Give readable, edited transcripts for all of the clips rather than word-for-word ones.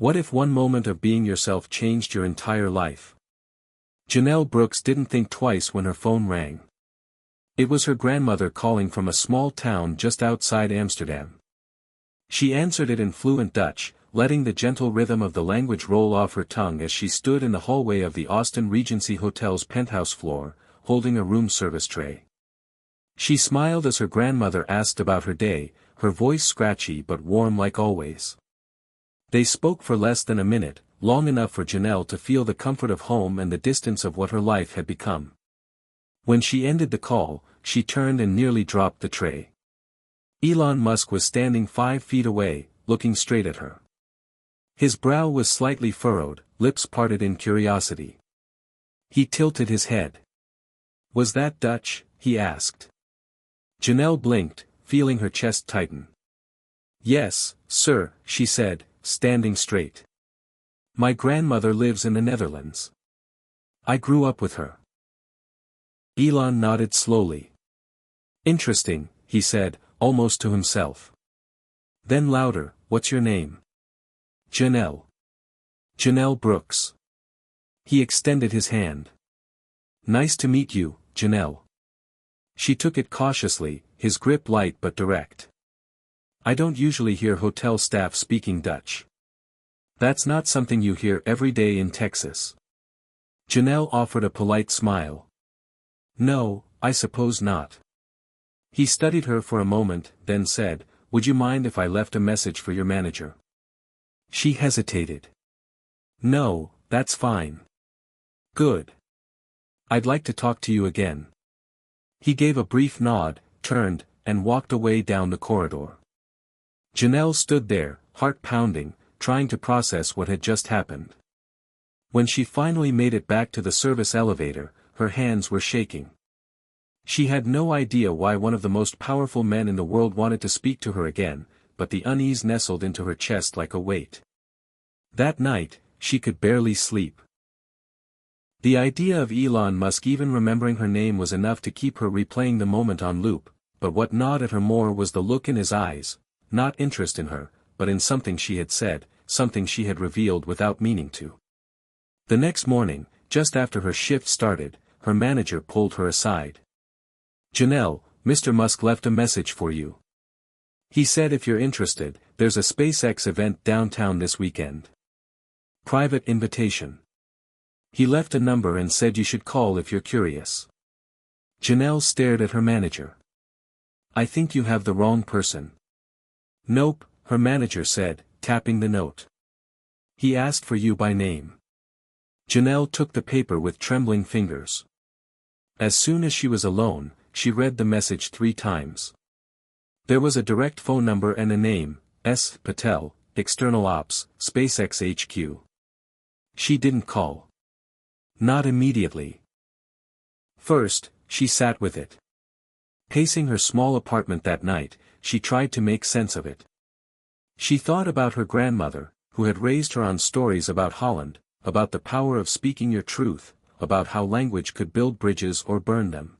What if one moment of being yourself changed your entire life? Janelle Brooks didn't think twice when her phone rang. It was her grandmother calling from a small town just outside Amsterdam. She answered it in fluent Dutch, letting the gentle rhythm of the language roll off her tongue as she stood in the hallway of the Austin Regency Hotel's penthouse floor, holding a room service tray. She smiled as her grandmother asked about her day, her voice scratchy but warm like always. They spoke for less than a minute, long enough for Janelle to feel the comfort of home and the distance of what her life had become. When she ended the call, she turned and nearly dropped the tray. Elon Musk was standing 5 feet away, looking straight at her. His brow was slightly furrowed, lips parted in curiosity. He tilted his head. "Was that Dutch?" he asked. Janelle blinked, feeling her chest tighten. "Yes, sir," she said, standing straight. "My grandmother lives in the Netherlands. I grew up with her." Elon nodded slowly. "Interesting," he said, almost to himself. Then louder, "What's your name?" "Janelle. Janelle Brooks." He extended his hand. "Nice to meet you, Janelle." She took it cautiously, his grip light but direct. "I don't usually hear hotel staff speaking Dutch. That's not something you hear every day in Texas." Janelle offered a polite smile. "No, I suppose not." He studied her for a moment, then said, "Would you mind if I left a message for your manager?" She hesitated. "No, that's fine." "Good. I'd like to talk to you again." He gave a brief nod, turned, and walked away down the corridor. Janelle stood there, heart pounding, trying to process what had just happened. When she finally made it back to the service elevator, her hands were shaking. She had no idea why one of the most powerful men in the world wanted to speak to her again, but the unease nestled into her chest like a weight. That night, she could barely sleep. The idea of Elon Musk even remembering her name was enough to keep her replaying the moment on loop, but what gnawed at her more was the look in his eyes, not interest in her, but in something she had said, something she had revealed without meaning to. The next morning, just after her shift started, her manager pulled her aside. "Janelle, Mr. Musk left a message for you. He said if you're interested, there's a SpaceX event downtown this weekend. Private invitation. He left a number and said you should call if you're curious." Janelle stared at her manager. "I think you have the wrong person." "Nope," her manager said, tapping the note. "He asked for you by name." Janelle took the paper with trembling fingers. As soon as she was alone, she read the message 3 times. There was a direct phone number and a name, S. Patel, External Ops, SpaceX HQ. She didn't call. Not immediately. First, she sat with it. Pacing her small apartment that night, she tried to make sense of it. She thought about her grandmother, who had raised her on stories about Holland, about the power of speaking your truth, about how language could build bridges or burn them.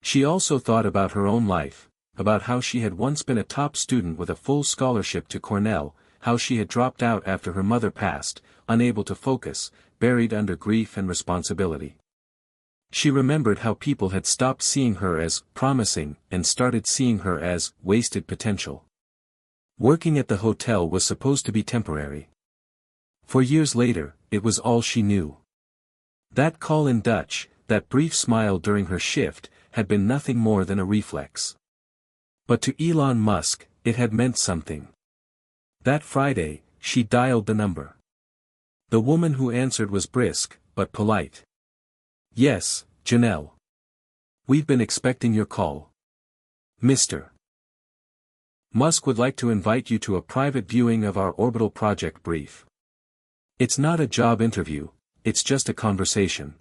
She also thought about her own life, about how she had once been a top student with a full scholarship to Cornell, how she had dropped out after her mother passed, unable to focus, buried under grief and responsibility. She remembered how people had stopped seeing her as promising and started seeing her as wasted potential. Working at the hotel was supposed to be temporary. For years later, it was all she knew. That call in Dutch, that brief smile during her shift, had been nothing more than a reflex. But to Elon Musk, it had meant something. That Friday, she dialed the number. The woman who answered was brisk, but polite. "Yes, Janelle. We've been expecting your call. Mr. Musk would like to invite you to a private viewing of our orbital project brief. It's not a job interview, it's just a conversation."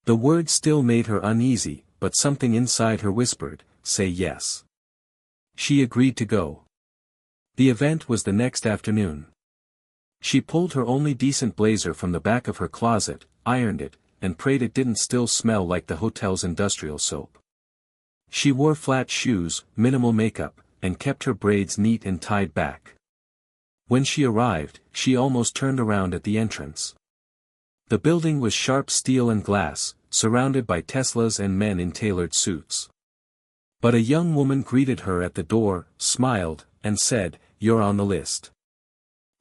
The word still made her uneasy, but something inside her whispered, "Say yes." She agreed to go. The event was the next afternoon. She pulled her only decent blazer from the back of her closet, ironed it, and prayed it didn't still smell like the hotel's industrial soap. She wore flat shoes, minimal makeup, and kept her braids neat and tied back. When she arrived, she almost turned around at the entrance. The building was sharp steel and glass, surrounded by Teslas and men in tailored suits. But a young woman greeted her at the door, smiled, and said, "You're on the list.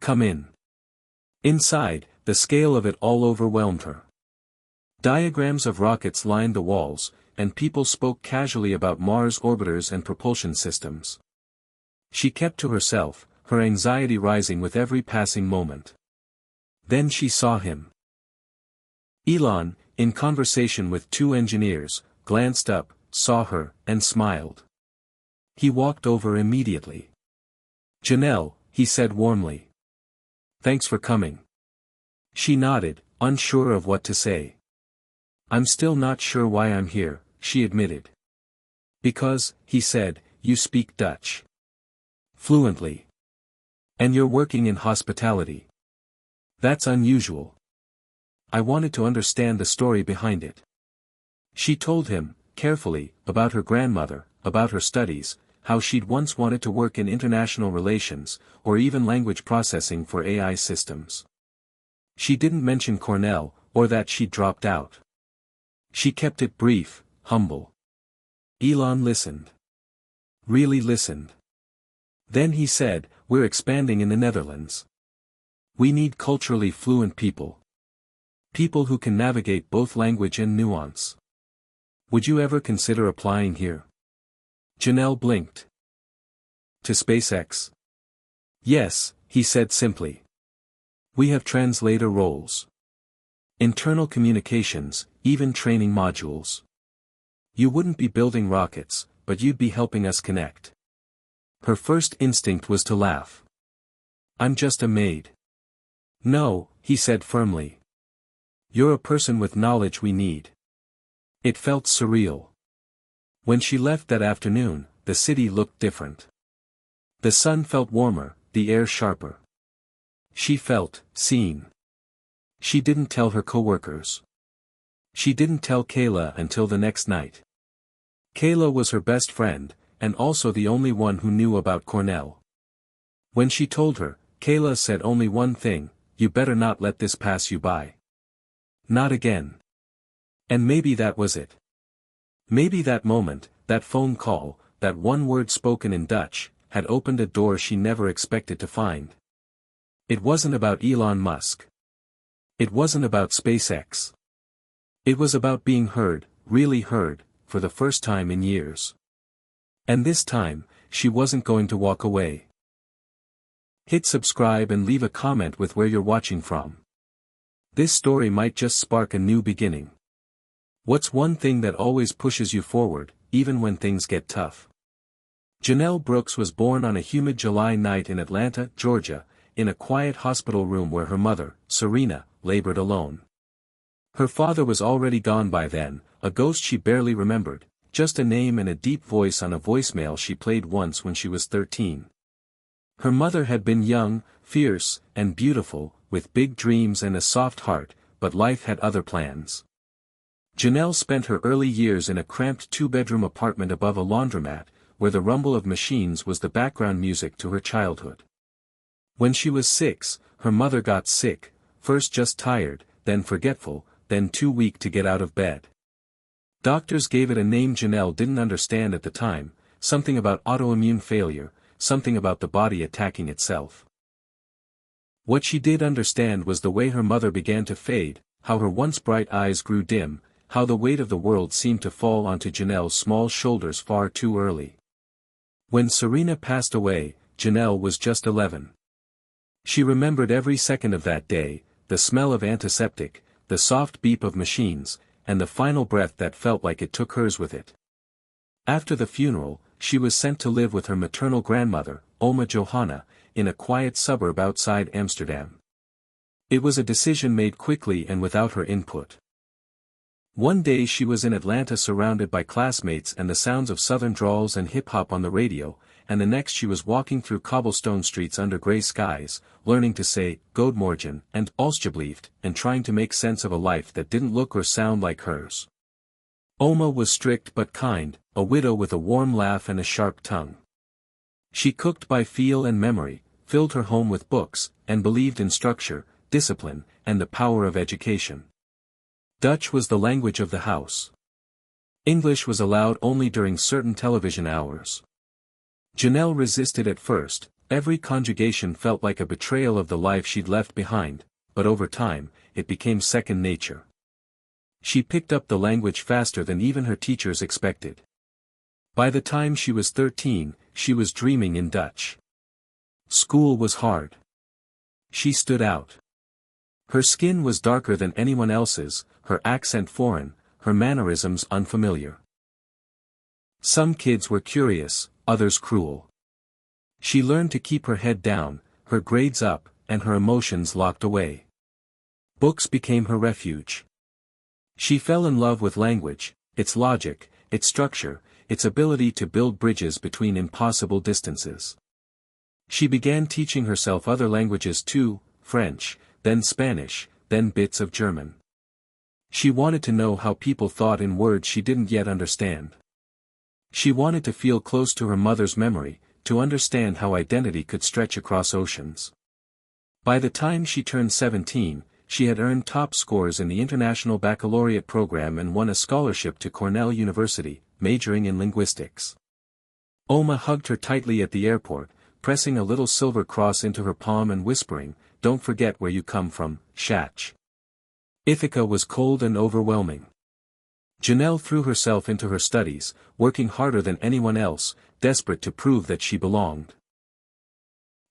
Come in." Inside, the scale of it all overwhelmed her. Diagrams of rockets lined the walls, and people spoke casually about Mars orbiters and propulsion systems. She kept to herself, her anxiety rising with every passing moment. Then she saw him. Elon, in conversation with two engineers, glanced up, saw her, and smiled. He walked over immediately. "Janelle," he said warmly. "Thanks for coming." She nodded, unsure of what to say. "I'm still not sure why I'm here," she admitted. "Because," he said, "you speak Dutch fluently. And you're working in hospitality. That's unusual. I wanted to understand the story behind it." She told him, carefully, about her grandmother, about her studies, how she'd once wanted to work in international relations, or even language processing for AI systems. She didn't mention Cornell, or that she'd dropped out. She kept it brief, humble. Elon listened. Really listened. Then he said, "We're expanding in the Netherlands. We need culturally fluent people. People who can navigate both language and nuance. Would you ever consider applying here?" Janelle blinked. "To SpaceX?" "Yes," he said simply. "We have translator roles. Internal communications, even training modules. You wouldn't be building rockets, but you'd be helping us connect." Her first instinct was to laugh. "I'm just a maid." "No," he said firmly. "You're a person with knowledge we need." It felt surreal. When she left that afternoon, the city looked different. The sun felt warmer, the air sharper. She felt seen. She didn't tell her coworkers. She didn't tell Kayla until the next night. Kayla was her best friend, and also the only one who knew about Cornell. When she told her, Kayla said only one thing: "You better not let this pass you by. Not again." And maybe that was it. Maybe that moment, that phone call, that one word spoken in Dutch, had opened a door she never expected to find. It wasn't about Elon Musk. It wasn't about SpaceX. It was about being heard, really heard, for the first time in years. And this time, she wasn't going to walk away. Hit subscribe and leave a comment with where you're watching from. This story might just spark a new beginning. What's one thing that always pushes you forward, even when things get tough? Janelle Brooks was born on a humid July night in Atlanta, Georgia, in a quiet hospital room where her mother, Serena, labored alone. Her father was already gone by then, a ghost she barely remembered, just a name and a deep voice on a voicemail she played once when she was 13. Her mother had been young, fierce, and beautiful, with big dreams and a soft heart, but life had other plans. Janelle spent her early years in a cramped two-bedroom apartment above a laundromat, where the rumble of machines was the background music to her childhood. When she was 6, her mother got sick, first just tired, then forgetful, then too weak to get out of bed. Doctors gave it a name Janelle didn't understand at the time, something about autoimmune failure, something about the body attacking itself. What she did understand was the way her mother began to fade, how her once bright eyes grew dim, how the weight of the world seemed to fall onto Janelle's small shoulders far too early. When Serena passed away, Janelle was just 11. She remembered every second of that day, the smell of antiseptic, the soft beep of machines, and the final breath that felt like it took hers with it. After the funeral, she was sent to live with her maternal grandmother, Oma Johanna, in a quiet suburb outside Amsterdam. It was a decision made quickly and without her input. One day she was in Atlanta surrounded by classmates and the sounds of southern drawls and hip-hop on the radio, and the next she was walking through cobblestone streets under gray skies, learning to say, "Goedemorgen," and "Alsjeblieft," and trying to make sense of a life that didn't look or sound like hers. Oma was strict but kind, a widow with a warm laugh and a sharp tongue. She cooked by feel and memory, filled her home with books, and believed in structure, discipline, and the power of education. Dutch was the language of the house. English was allowed only during certain television hours. Janelle resisted at first. Every conjugation felt like a betrayal of the life she'd left behind, but over time, it became second nature. She picked up the language faster than even her teachers expected. By the time she was 13, she was dreaming in Dutch. School was hard. She stood out. Her skin was darker than anyone else's, her accent foreign, her mannerisms unfamiliar. Some kids were curious, others cruel. She learned to keep her head down, her grades up, and her emotions locked away. Books became her refuge. She fell in love with language, its logic, its structure, its ability to build bridges between impossible distances. She began teaching herself other languages too, French, then Spanish, then bits of German. She wanted to know how people thought in words she didn't yet understand. She wanted to feel close to her mother's memory, to understand how identity could stretch across oceans. By the time she turned 17, she had earned top scores in the International Baccalaureate program and won a scholarship to Cornell University, majoring in linguistics. Oma hugged her tightly at the airport, pressing a little silver cross into her palm and whispering, "Don't forget where you come from, Shach." Ithaca was cold and overwhelming. Janelle threw herself into her studies, working harder than anyone else, desperate to prove that she belonged.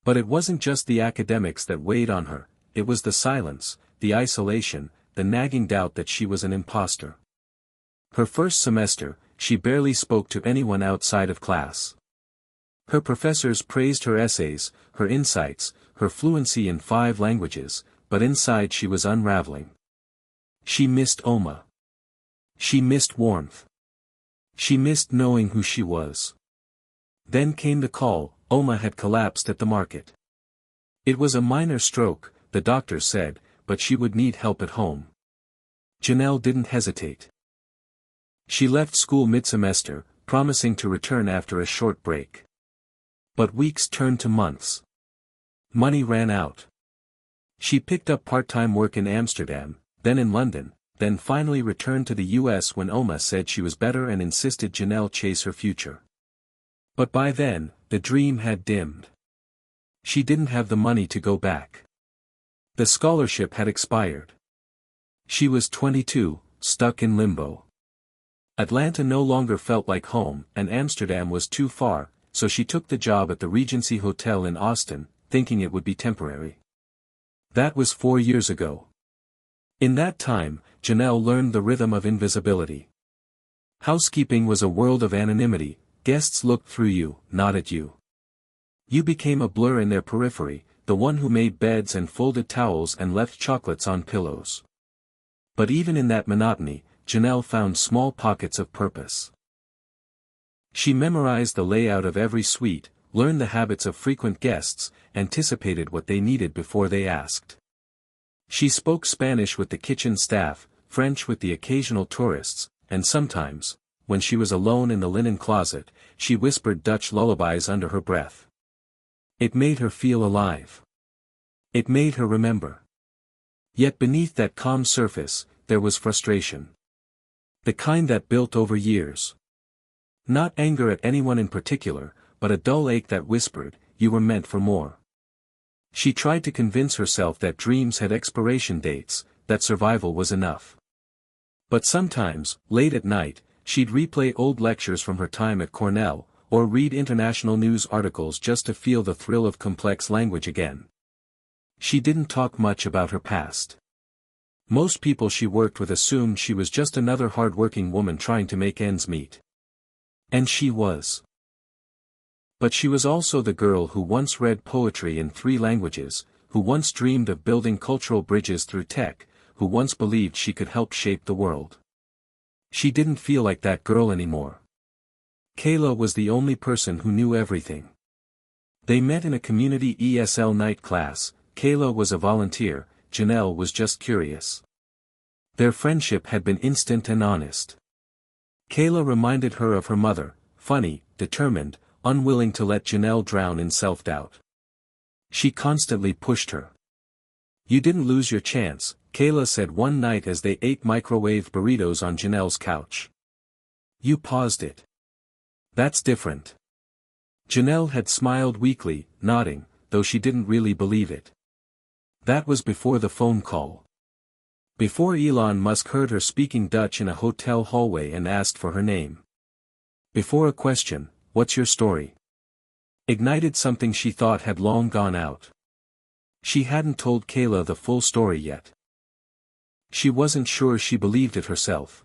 But it wasn't just the academics that weighed on her, it was the silence, the isolation, the nagging doubt that she was an imposter. Her first semester, she barely spoke to anyone outside of class. Her professors praised her essays, her insights, her fluency in 5 languages, but inside she was unraveling. She missed Oma. She missed warmth. She missed knowing who she was. Then came the call. Oma had collapsed at the market. It was a minor stroke, the doctor said, but she would need help at home. Janelle didn't hesitate. She left school mid-semester, promising to return after a short break. But weeks turned to months. Money ran out. She picked up part-time work in Amsterdam, then in London, then finally returned to the US when Oma said she was better and insisted Janelle chase her future. But by then, the dream had dimmed. She didn't have the money to go back. The scholarship had expired. She was 22, stuck in limbo. Atlanta no longer felt like home, and Amsterdam was too far, so she took the job at the Regency Hotel in Austin, thinking it would be temporary. That was 4 years ago. In that time, Janelle learned the rhythm of invisibility. Housekeeping was a world of anonymity, guests looked through you, not at you. You became a blur in their periphery, the one who made beds and folded towels and left chocolates on pillows. But even in that monotony, Janelle found small pockets of purpose. She memorized the layout of every suite, learned the habits of frequent guests, anticipated what they needed before they asked. She spoke Spanish with the kitchen staff, French with the occasional tourists, and sometimes, when she was alone in the linen closet, she whispered Dutch lullabies under her breath. It made her feel alive. It made her remember. Yet beneath that calm surface, there was frustration. The kind that built over years. Not anger at anyone in particular, but a dull ache that whispered, "You were meant for more." She tried to convince herself that dreams had expiration dates, that survival was enough. But sometimes, late at night, she'd replay old lectures from her time at Cornell, or read international news articles just to feel the thrill of complex language again. She didn't talk much about her past. Most people she worked with assumed she was just another hard-working woman trying to make ends meet. And she was. But she was also the girl who once read poetry in 3 languages, who once dreamed of building cultural bridges through tech, who once believed she could help shape the world. She didn't feel like that girl anymore. Kayla was the only person who knew everything. They met in a community ESL night class. Kayla was a volunteer, Janelle was just curious. Their friendship had been instant and honest. Kayla reminded her of her mother, funny, determined, unwilling to let Janelle drown in self-doubt. She constantly pushed her. "You didn't lose your chance," Kayla said one night as they ate microwave burritos on Janelle's couch. "You paused it. That's different." Janelle had smiled weakly, nodding, though she didn't really believe it. That was before the phone call. Before Elon Musk heard her speaking Dutch in a hotel hallway and asked for her name. Before a question, "What's your story?" ignited something she thought had long gone out. She hadn't told Kayla the full story yet. She wasn't sure she believed it herself.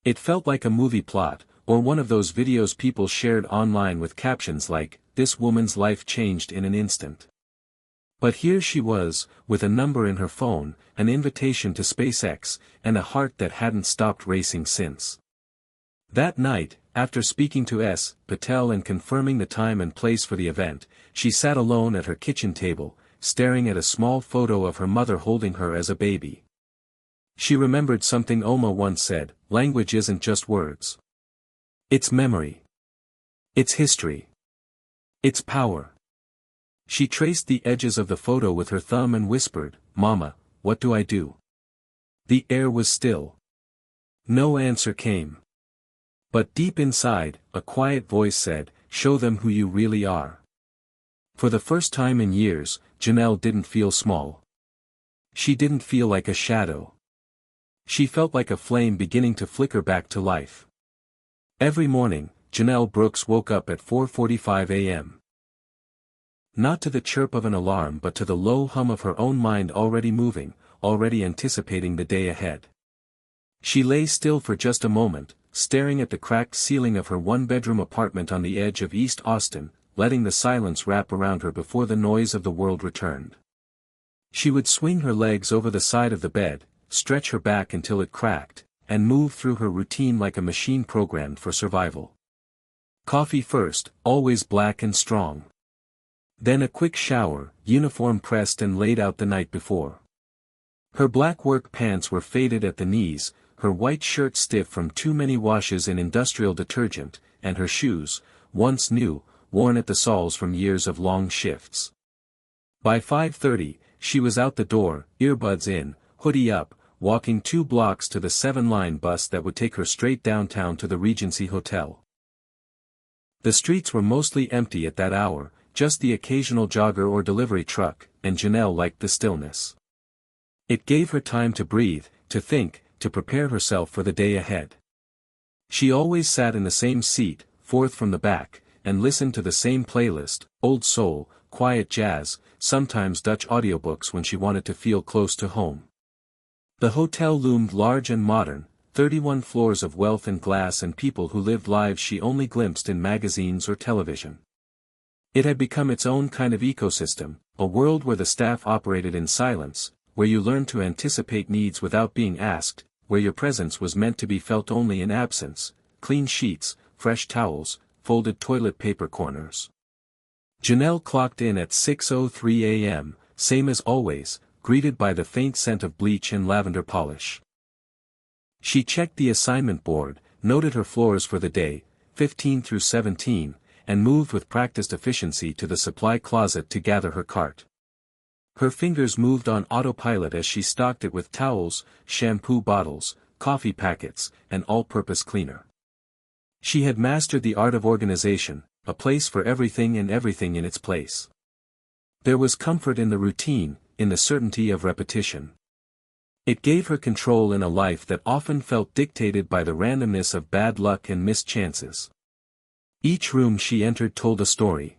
It felt like a movie plot, or one of those videos people shared online with captions like, "This woman's life changed in an instant." But here she was, with a number in her phone, an invitation to SpaceX, and a heart that hadn't stopped racing since. That night, after speaking to S. Patel and confirming the time and place for the event, she sat alone at her kitchen table, staring at a small photo of her mother holding her as a baby. She remembered something Oma once said, "Language isn't just words. It's memory. It's history. It's power." She traced the edges of the photo with her thumb and whispered, "Mama, what do I do?" The air was still. No answer came. But deep inside, a quiet voice said, "Show them who you really are." For the first time in years, Janelle didn't feel small. She didn't feel like a shadow. She felt like a flame beginning to flicker back to life. Every morning, Janelle Brooks woke up at 4:45 a.m. Not to the chirp of an alarm but to the low hum of her own mind already moving, already anticipating the day ahead. She lay still for just a moment, staring at the cracked ceiling of her one-bedroom apartment on the edge of East Austin, letting the silence wrap around her before the noise of the world returned. She would swing her legs over the side of the bed, stretch her back until it cracked, and move through her routine like a machine programmed for survival. Coffee first, always black and strong. Then a quick shower, uniform pressed and laid out the night before. Her black work pants were faded at the knees, her white shirt stiff from too many washes in industrial detergent, and her shoes, once new, worn at the soles from years of long shifts. By 5:30, she was out the door, earbuds in, hoodie up, walking 2 blocks to the 7-line bus that would take her straight downtown to the Regency Hotel. The streets were mostly empty at that hour, just the occasional jogger or delivery truck, and Janelle liked the stillness. It gave her time to breathe, to think, to prepare herself for the day ahead. She always sat in the same seat, fourth from the back, and listened to the same playlist, old soul, quiet jazz, sometimes Dutch audiobooks when she wanted to feel close to home. The hotel loomed large and modern, 31 floors of wealth and glass and people who lived lives she only glimpsed in magazines or television. It had become its own kind of ecosystem, a world where the staff operated in silence, where you learned to anticipate needs without being asked, where your presence was meant to be felt only in absence, clean sheets, fresh towels, folded toilet paper corners. Janelle clocked in at 6:03 a.m., same as always, greeted by the faint scent of bleach and lavender polish. She checked the assignment board, noted her floors for the day, 15 through 17, and moved with practiced efficiency to the supply closet to gather her cart. Her fingers moved on autopilot as she stocked it with towels, shampoo bottles, coffee packets, and all-purpose cleaner. She had mastered the art of organization, a place for everything and everything in its place. There was comfort in the routine, in the certainty of repetition. It gave her control in a life that often felt dictated by the randomness of bad luck and missed chances. Each room she entered told a story.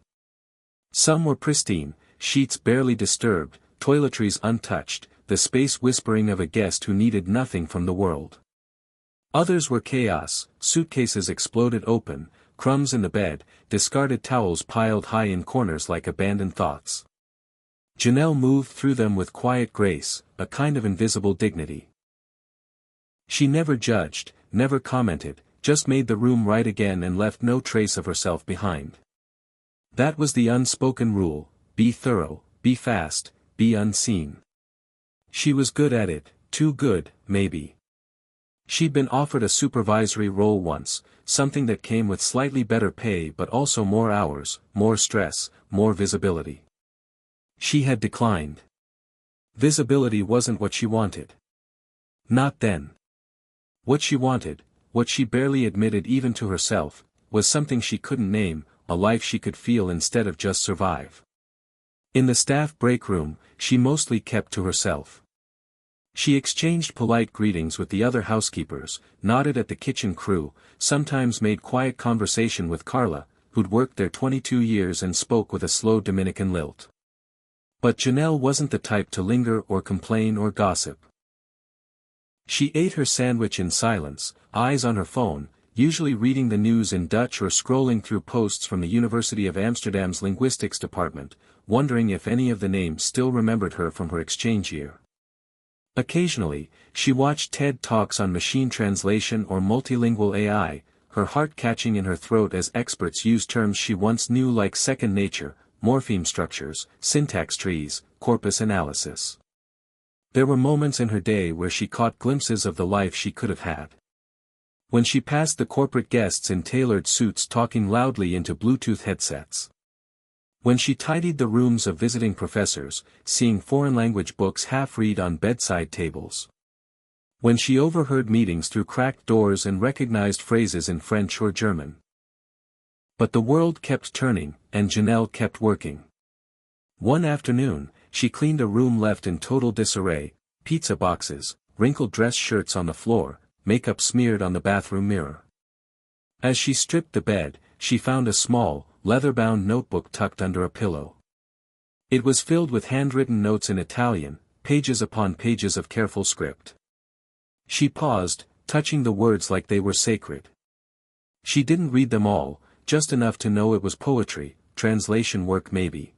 Some were pristine, sheets barely disturbed, toiletries untouched, the space whispering of a guest who needed nothing from the world. Others were chaos, suitcases exploded open, crumbs in the bed, discarded towels piled high in corners like abandoned thoughts. Janelle moved through them with quiet grace, a kind of invisible dignity. She never judged, never commented, just made the room right again and left no trace of herself behind. That was the unspoken rule: be thorough, be fast, be unseen. She was good at it, too good, maybe. She'd been offered a supervisory role once, something that came with slightly better pay but also more hours, more stress, more visibility. She had declined. Visibility wasn't what she wanted. Not then. What she wanted, what she barely admitted even to herself, was something she couldn't name, a life she could feel instead of just survive. In the staff break room, she mostly kept to herself. She exchanged polite greetings with the other housekeepers, nodded at the kitchen crew, sometimes made quiet conversation with Carla, who'd worked there 22 years and spoke with a slow Dominican lilt. But Janelle wasn't the type to linger or complain or gossip. She ate her sandwich in silence, eyes on her phone, usually reading the news in Dutch or scrolling through posts from the University of Amsterdam's linguistics department, wondering if any of the names still remembered her from her exchange year. Occasionally, she watched TED Talks on machine translation or multilingual AI, her heart catching in her throat as experts used terms she once knew like second nature, morpheme structures, syntax trees, corpus analysis. There were moments in her day where she caught glimpses of the life she could have had. When she passed the corporate guests in tailored suits talking loudly into Bluetooth headsets. When she tidied the rooms of visiting professors, seeing foreign language books half-read on bedside tables. When she overheard meetings through cracked doors and recognized phrases in French or German. But the world kept turning, and Janelle kept working. One afternoon, she cleaned a room left in total disarray, pizza boxes, wrinkled dress shirts on the floor, makeup smeared on the bathroom mirror. As she stripped the bed, she found a small, leather-bound notebook tucked under a pillow. It was filled with handwritten notes in Italian, pages upon pages of careful script. She paused, touching the words like they were sacred. She didn't read them all, just enough to know it was poetry, translation work maybe.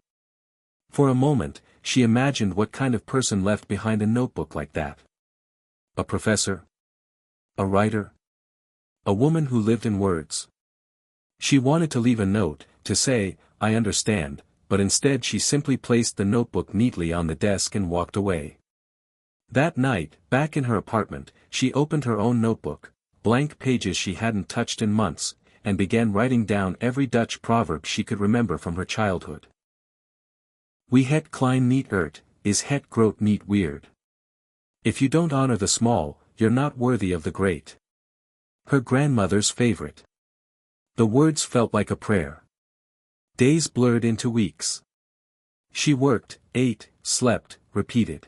For a moment, she imagined what kind of person left behind a notebook like that. A professor? A writer? A woman who lived in words. She wanted to leave a note, to say, "I understand," but instead she simply placed the notebook neatly on the desk and walked away. That night, back in her apartment, she opened her own notebook, blank pages she hadn't touched in months, and began writing down every Dutch proverb she could remember from her childhood. Wie het klein niet eert, is het groot niet weird. If you don't honor the small, you're not worthy of the great. Her grandmother's favorite. The words felt like a prayer. Days blurred into weeks. She worked, ate, slept, repeated.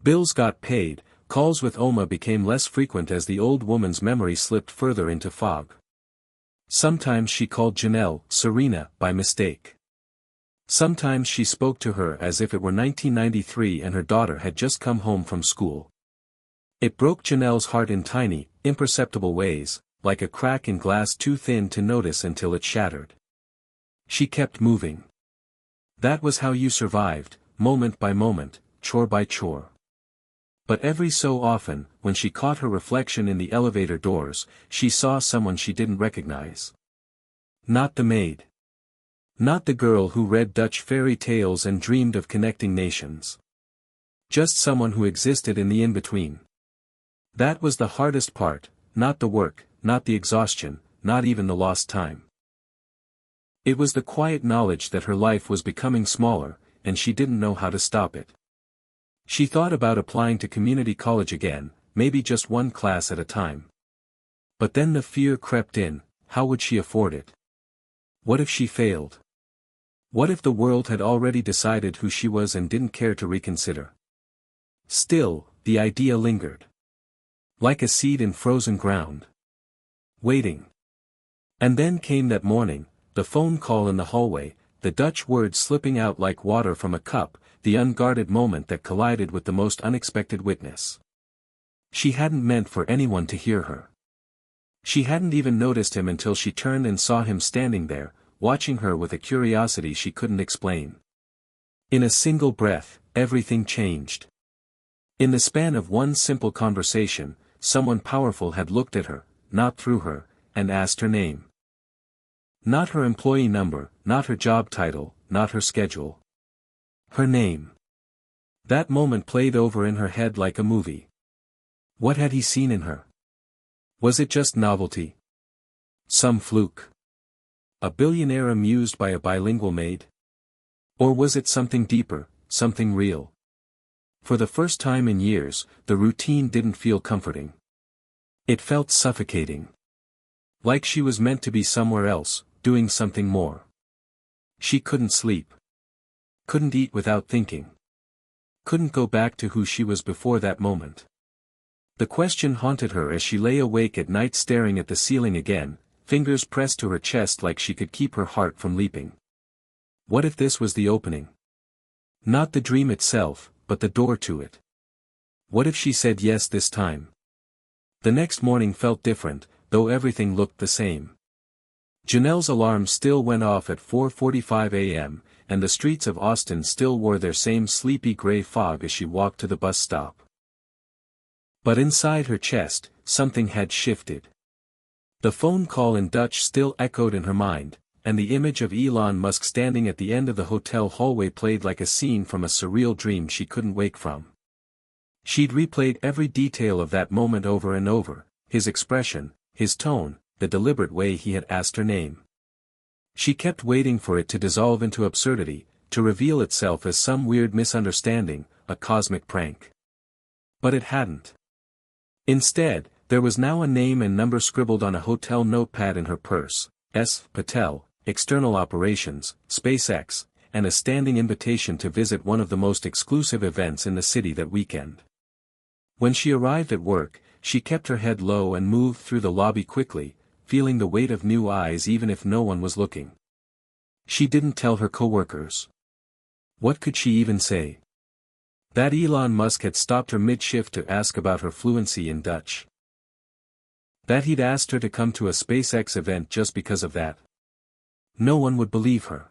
Bills got paid, calls with Oma became less frequent as the old woman's memory slipped further into fog. Sometimes she called Janelle, Serena, by mistake. Sometimes she spoke to her as if it were 1993 and her daughter had just come home from school. It broke Janelle's heart in tiny, imperceptible ways, like a crack in glass too thin to notice until it shattered. She kept moving. That was how you survived, moment by moment, chore by chore. But every so often, when she caught her reflection in the elevator doors, she saw someone she didn't recognize. Not the maid. Not the girl who read Dutch fairy tales and dreamed of connecting nations. Just someone who existed in the in-between. That was the hardest part, not the work, not the exhaustion, not even the lost time. It was the quiet knowledge that her life was becoming smaller, and she didn't know how to stop it. She thought about applying to community college again, maybe just one class at a time. But then the fear crept in, how would she afford it? What if she failed? What if the world had already decided who she was and didn't care to reconsider? Still, the idea lingered. Like a seed in frozen ground. Waiting. And then came that morning, the phone call in the hallway, the Dutch words slipping out like water from a cup, the unguarded moment that collided with the most unexpected witness. She hadn't meant for anyone to hear her. She hadn't even noticed him until she turned and saw him standing there, watching her with a curiosity she couldn't explain. In a single breath, everything changed. In the span of one simple conversation, someone powerful had looked at her, not through her, and asked her name. Not her employee number, not her job title, not her schedule. Her name. That moment played over in her head like a movie. What had he seen in her? Was it just novelty? Some fluke? A billionaire amused by a bilingual maid? Or was it something deeper, something real? For the first time in years, the routine didn't feel comforting. It felt suffocating. Like she was meant to be somewhere else, doing something more. She couldn't sleep. Couldn't eat without thinking. Couldn't go back to who she was before that moment. The question haunted her as she lay awake at night staring at the ceiling again, fingers pressed to her chest like she could keep her heart from leaping. What if this was the opening? Not the dream itself, but the door to it. What if she said yes this time? The next morning felt different, though everything looked the same. Janelle's alarm still went off at 4:45 a.m., and the streets of Austin still wore their same sleepy gray fog as she walked to the bus stop. But inside her chest, something had shifted. The phone call in Dutch still echoed in her mind, and the image of Elon Musk standing at the end of the hotel hallway played like a scene from a surreal dream she couldn't wake from. She'd replayed every detail of that moment over and over, his expression, his tone, the deliberate way he had asked her name. She kept waiting for it to dissolve into absurdity, to reveal itself as some weird misunderstanding, a cosmic prank. But it hadn't. Instead, there was now a name and number scribbled on a hotel notepad in her purse, S. Patel, External Operations, SpaceX, and a standing invitation to visit one of the most exclusive events in the city that weekend. When she arrived at work, she kept her head low and moved through the lobby quickly, feeling the weight of new eyes even if no one was looking. She didn't tell her coworkers. What could she even say? That Elon Musk had stopped her mid-shift to ask about her fluency in Dutch. That he'd asked her to come to a SpaceX event just because of that. No one would believe her.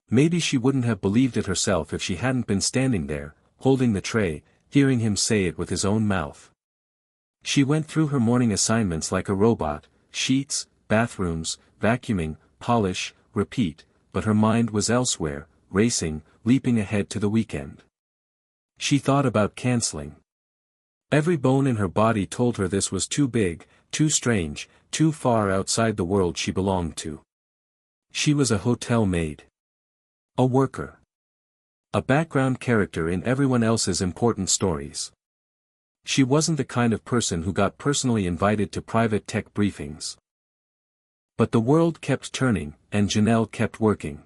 Maybe she wouldn't have believed it herself if she hadn't been standing there, holding the tray, hearing him say it with his own mouth. She went through her morning assignments like a robot, sheets, bathrooms, vacuuming, polish, repeat, but her mind was elsewhere, racing, leaping ahead to the weekend. She thought about canceling. Every bone in her body told her this was too big, too strange, too far outside the world she belonged to. She was a hotel maid. A worker. A background character in everyone else's important stories. She wasn't the kind of person who got personally invited to private tech briefings. But the world kept turning, and Janelle kept working.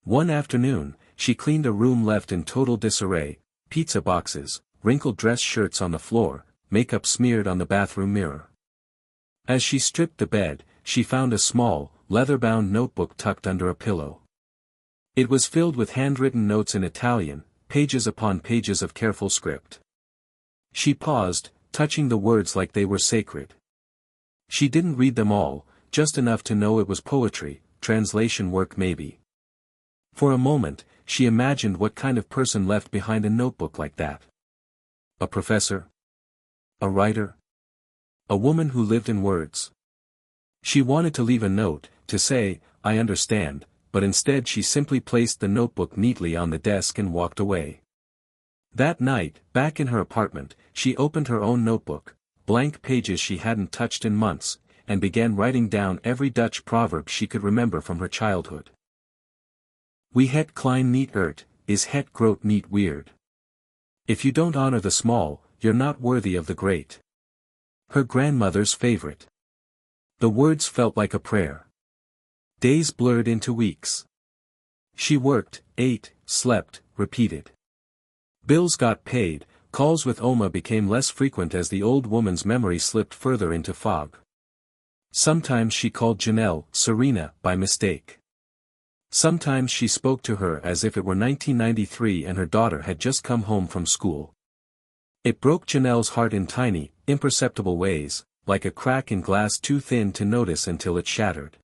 One afternoon, she cleaned a room left in total disarray, pizza boxes, wrinkled dress shirts on the floor, makeup smeared on the bathroom mirror. As she stripped the bed, she found a small, leather-bound notebook tucked under a pillow. It was filled with handwritten notes in Italian, pages upon pages of careful script. She paused, touching the words like they were sacred. She didn't read them all, just enough to know it was poetry, translation work maybe. For a moment, she imagined what kind of person left behind a notebook like that. A professor? A writer? A woman who lived in words. She wanted to leave a note, to say, "I understand," but instead she simply placed the notebook neatly on the desk and walked away. That night, back in her apartment, she opened her own notebook, blank pages she hadn't touched in months, and began writing down every Dutch proverb she could remember from her childhood. Wie het klein niet eert, is het groot niet weird. If you don't honor the small, you're not worthy of the great. Her grandmother's favorite. The words felt like a prayer. Days blurred into weeks. She worked, ate, slept, repeated. Bills got paid, calls with Oma became less frequent as the old woman's memory slipped further into fog. Sometimes she called Janelle, Serena, by mistake. Sometimes she spoke to her as if it were 1993 and her daughter had just come home from school. It broke Janelle's heart in tiny, imperceptible ways, like a crack in glass too thin to notice until it shattered.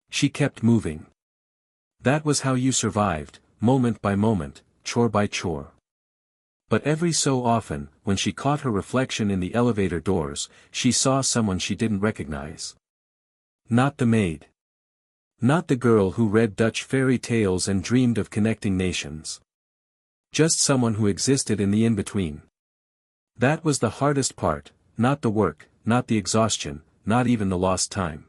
She kept moving. That was how you survived, moment by moment, chore by chore. But every so often, when she caught her reflection in the elevator doors, she saw someone she didn't recognize. Not the maid. Not the girl who read Dutch fairy tales and dreamed of connecting nations. Just someone who existed in the in-between. That was the hardest part, not the work, not the exhaustion, not even the lost time.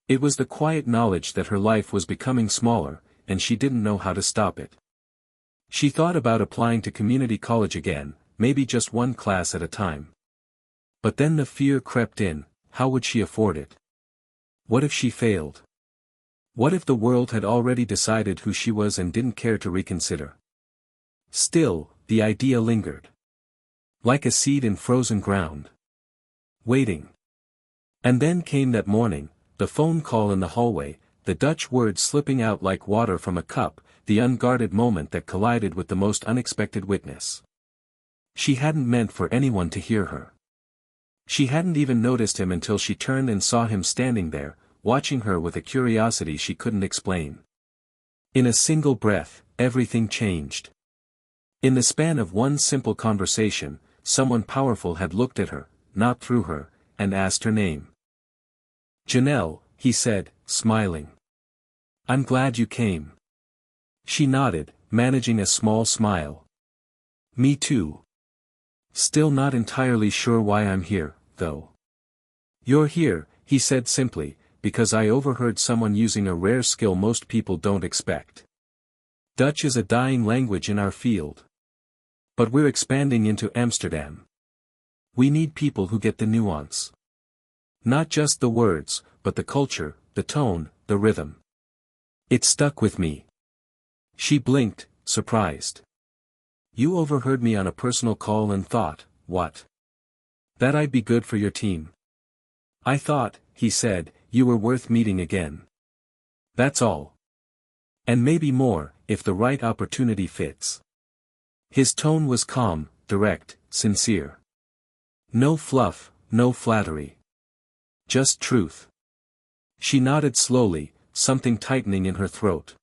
It was the quiet knowledge that her life was becoming smaller, and she didn't know how to stop it. She thought about applying to community college again, maybe just one class at a time. But then the fear crept in: how would she afford it? What if she failed? What if the world had already decided who she was and didn't care to reconsider? Still, the idea lingered. Like a seed in frozen ground. Waiting. And then came that morning, the phone call in the hallway, the Dutch words slipping out like water from a cup, the unguarded moment that collided with the most unexpected witness. She hadn't meant for anyone to hear her. She hadn't even noticed him until she turned and saw him standing there, watching her with a curiosity she couldn't explain. In a single breath, everything changed. In the span of one simple conversation, someone powerful had looked at her, not through her, and asked her name. "Janelle," he said, smiling. "I'm glad you came." She nodded, managing a small smile. "Me too. Still not entirely sure why I'm here, though." "You're here," he said simply, "because I overheard someone using a rare skill most people don't expect. Dutch is a dying language in our field. But we're expanding into Amsterdam. We need people who get the nuance. Not just the words, but the culture, the tone, the rhythm." It stuck with me. She blinked, surprised. "You overheard me on a personal call and thought, what? That I'd be good for your team." "I thought," he said, "you were worth meeting again. That's all. And maybe more, if the right opportunity fits." His tone was calm, direct, sincere. No fluff, no flattery. Just truth. She nodded slowly, something tightening in her throat.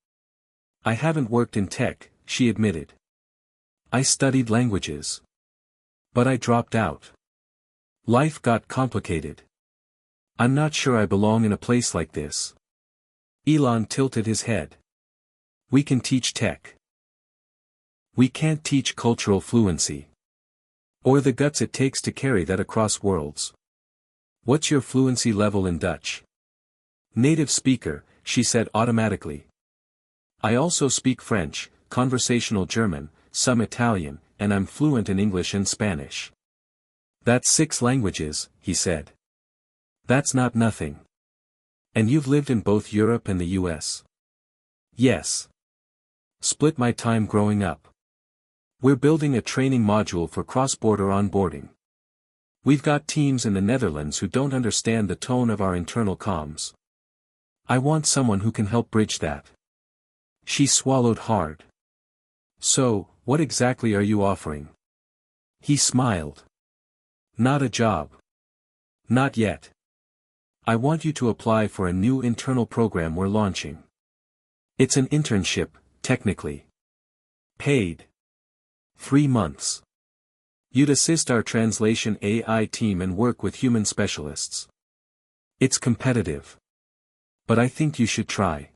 "I haven't worked in tech," she admitted. "I studied languages. But I dropped out. Life got complicated. I'm not sure I belong in a place like this." Elon tilted his head. "We can teach tech. We can't teach cultural fluency. Or the guts it takes to carry that across worlds. What's your fluency level in Dutch?" "Native speaker," she said automatically. "I also speak French, conversational German, some Italian, and I'm fluent in English and Spanish." "That's 6 languages," he said. "That's not nothing. And you've lived in both Europe and the US." "Yes. Split my time growing up. We're building a training module for cross-border onboarding. We've got teams in the Netherlands who don't understand the tone of our internal comms. I want someone who can help bridge that." She swallowed hard. "So, what exactly are you offering?" He smiled. "Not a job. Not yet. I want you to apply for a new internal program we're launching. It's an internship, technically. Paid. 3 months. You'd assist our translation AI team and work with human specialists. It's competitive. But I think you should try."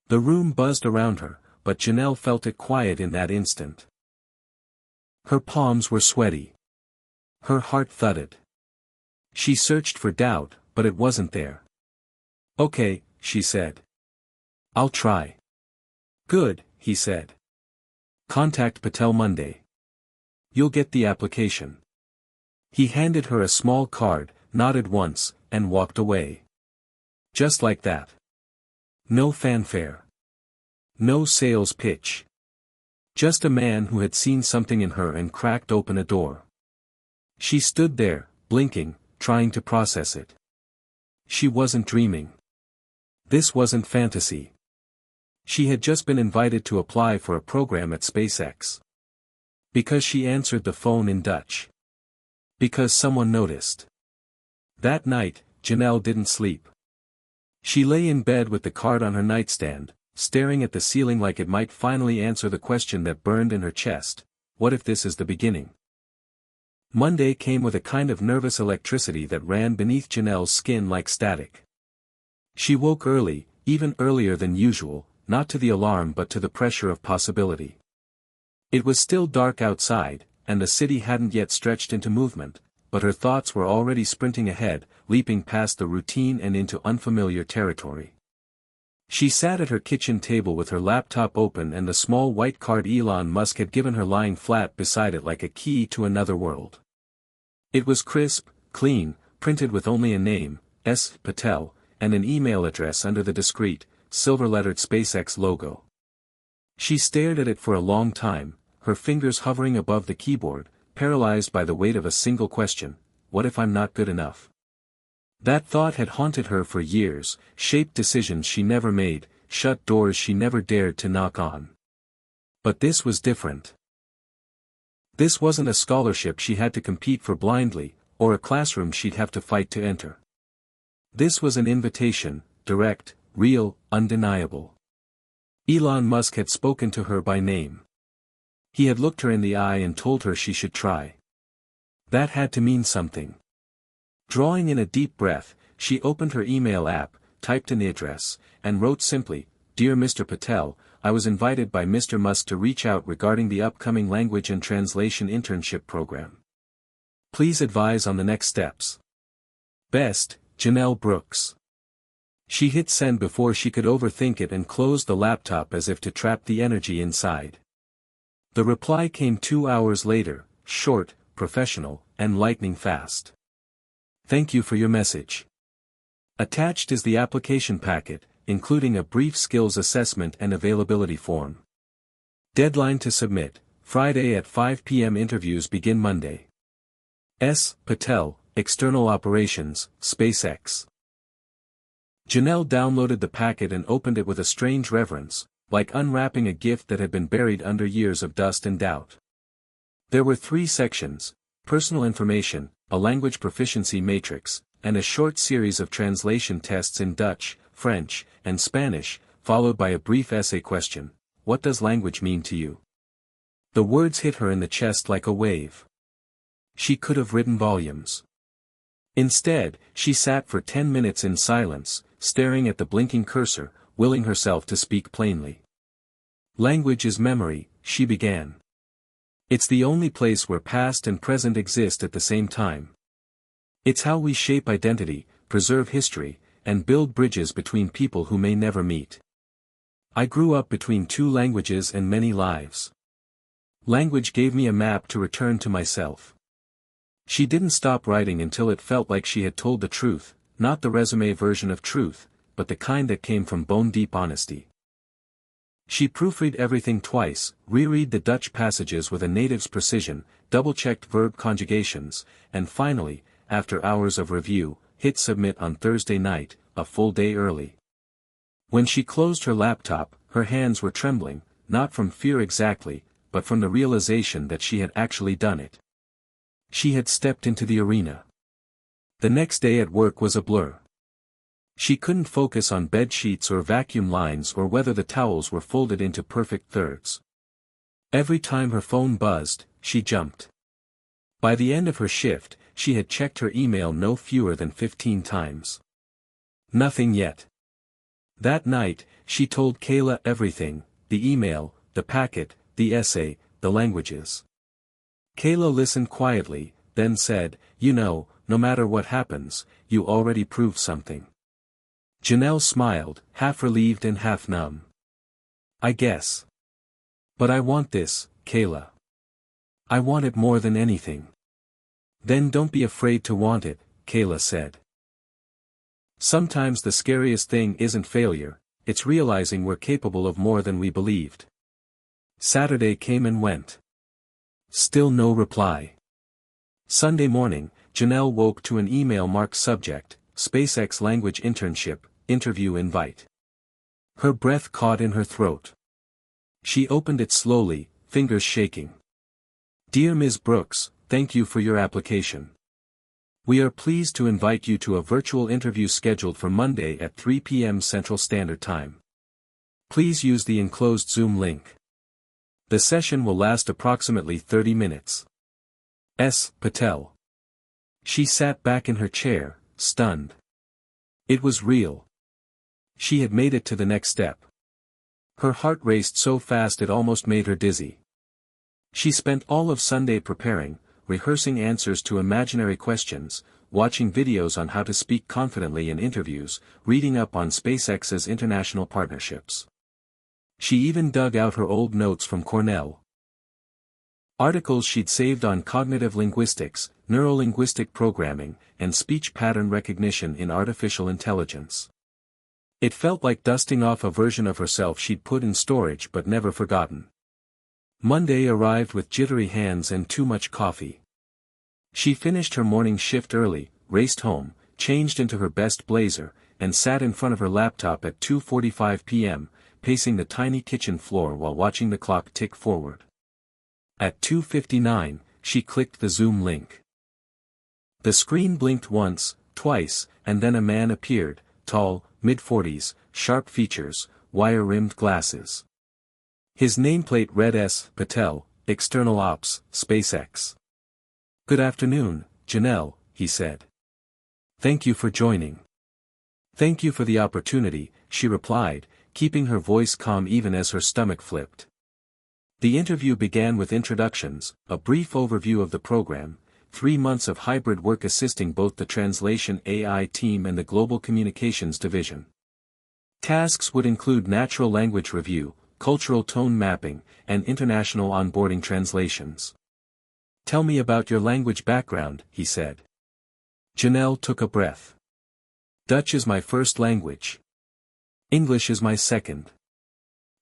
The room buzzed around her, but Janelle felt it quiet in that instant. Her palms were sweaty. Her heart thudded. She searched for doubt, but it wasn't there. "Okay," she said. "I'll try." "Good," he said. "Contact Patel Monday. You'll get the application." He handed her a small card, nodded once, and walked away. Just like that. No fanfare. No sales pitch. Just a man who had seen something in her and cracked open a door. She stood there, blinking, trying to process it. She wasn't dreaming. This wasn't fantasy. She had just been invited to apply for a program at SpaceX. Because she answered the phone in Dutch. Because someone noticed. That night, Janelle didn't sleep. She lay in bed with the card on her nightstand, staring at the ceiling like it might finally answer the question that burned in her chest: what if this is the beginning? Monday came with a kind of nervous electricity that ran beneath Janelle's skin like static. She woke early, even earlier than usual, not to the alarm but to the pressure of possibility. It was still dark outside, and the city hadn't yet stretched into movement, but her thoughts were already sprinting ahead, leaping past the routine and into unfamiliar territory. She sat at her kitchen table with her laptop open and the small white card Elon Musk had given her lying flat beside it like a key to another world. It was crisp, clean, printed with only a name, S. Patel, and an email address under the discreet, silver-lettered SpaceX logo. She stared at it for a long time, her fingers hovering above the keyboard, paralyzed by the weight of a single question: what if I'm not good enough? That thought had haunted her for years, shaped decisions she never made, shut doors she never dared to knock on. But this was different. This wasn't a scholarship she had to compete for blindly, or a classroom she'd have to fight to enter. This was an invitation, direct, real, undeniable. Elon Musk had spoken to her by name. He had looked her in the eye and told her she should try. That had to mean something. Drawing in a deep breath, she opened her email app, typed in the address, and wrote simply, "Dear Mr. Patel, I was invited by Mr. Musk to reach out regarding the upcoming language and translation internship program. Please advise on the next steps. Best, Janelle Brooks." She hit send before she could overthink it and closed the laptop as if to trap the energy inside. The reply came 2 hours later, short, professional, and lightning fast. "Thank you for your message. Attached is the application packet, including a brief skills assessment and availability form. Deadline to submit, Friday at 5 p.m. Interviews begin Monday. S. Patel, External Operations, SpaceX." Janelle downloaded the packet and opened it with a strange reverence, like unwrapping a gift that had been buried under years of dust and doubt. There were 3 sections: personal information, a language proficiency matrix, and a short series of translation tests in Dutch, French, and Spanish, followed by a brief essay question: what does language mean to you? The words hit her in the chest like a wave. She could have written volumes. Instead, she sat for 10 minutes in silence, staring at the blinking cursor, willing herself to speak plainly. "Language is memory," she began. "It's the only place where past and present exist at the same time. It's how we shape identity, preserve history, and build bridges between people who may never meet. I grew up between 2 languages and many lives. Language gave me a map to return to myself." She didn't stop writing until it felt like she had told the truth, not the resume version of truth, but the kind that came from bone-deep honesty. She proofread everything twice, reread the Dutch passages with a native's precision, double-checked verb conjugations, and finally, after hours of review, hit submit on Thursday night, a full day early. When she closed her laptop, her hands were trembling, not from fear exactly, but from the realization that she had actually done it. She had stepped into the arena. The next day at work was a blur. She couldn't focus on bed sheets or vacuum lines or whether the towels were folded into perfect thirds. Every time her phone buzzed, she jumped. By the end of her shift, she had checked her email no fewer than 15 times. Nothing yet. That night, she told Kayla everything: the email, the packet, the essay, the languages. Kayla listened quietly, then said, "You know, no matter what happens, you already proved something." Janelle smiled, half relieved and half numb. "I guess. But I want this, Kayla. I want it more than anything." "Then don't be afraid to want it," Kayla said. Sometimes the scariest thing isn't failure, it's realizing we're capable of more than we believed. Saturday came and went. Still no reply. Sunday morning, Janelle woke to an email marked subject, SpaceX Language Internship, Interview Invite. Her breath caught in her throat. She opened it slowly, fingers shaking. "Dear Ms. Brooks, thank you for your application. We are pleased to invite you to a virtual interview scheduled for Monday at 3 p.m. Central Standard Time. Please use the enclosed Zoom link. The session will last approximately 30 minutes. S. Patel." She sat back in her chair, stunned. It was real. She had made it to the next step. Her heart raced so fast it almost made her dizzy. She spent all of Sunday preparing, rehearsing answers to imaginary questions, watching videos on how to speak confidently in interviews, reading up on SpaceX's international partnerships. She even dug out her old notes from Cornell. Articles she'd saved on cognitive linguistics, neurolinguistic programming, and speech pattern recognition in artificial intelligence. It felt like dusting off a version of herself she'd put in storage but never forgotten. Monday arrived with jittery hands and too much coffee. She finished her morning shift early, raced home, changed into her best blazer, and sat in front of her laptop at 2:45 p.m., pacing the tiny kitchen floor while watching the clock tick forward. At 2:59, she clicked the Zoom link. The screen blinked once, twice, and then a man appeared, tall, mid-40s, sharp features, wire-rimmed glasses. His nameplate read S. Patel, External Ops, SpaceX. "Good afternoon, Janelle," he said. "Thank you for joining." "Thank you for the opportunity," she replied, keeping her voice calm even as her stomach flipped. The interview began with introductions, a brief overview of the program, 3 months of hybrid work assisting both the translation AI team and the global communications division. Tasks would include natural language review, cultural tone mapping, and international onboarding translations. "Tell me about your language background," he said. Janelle took a breath. "Dutch is my first language. English is my second.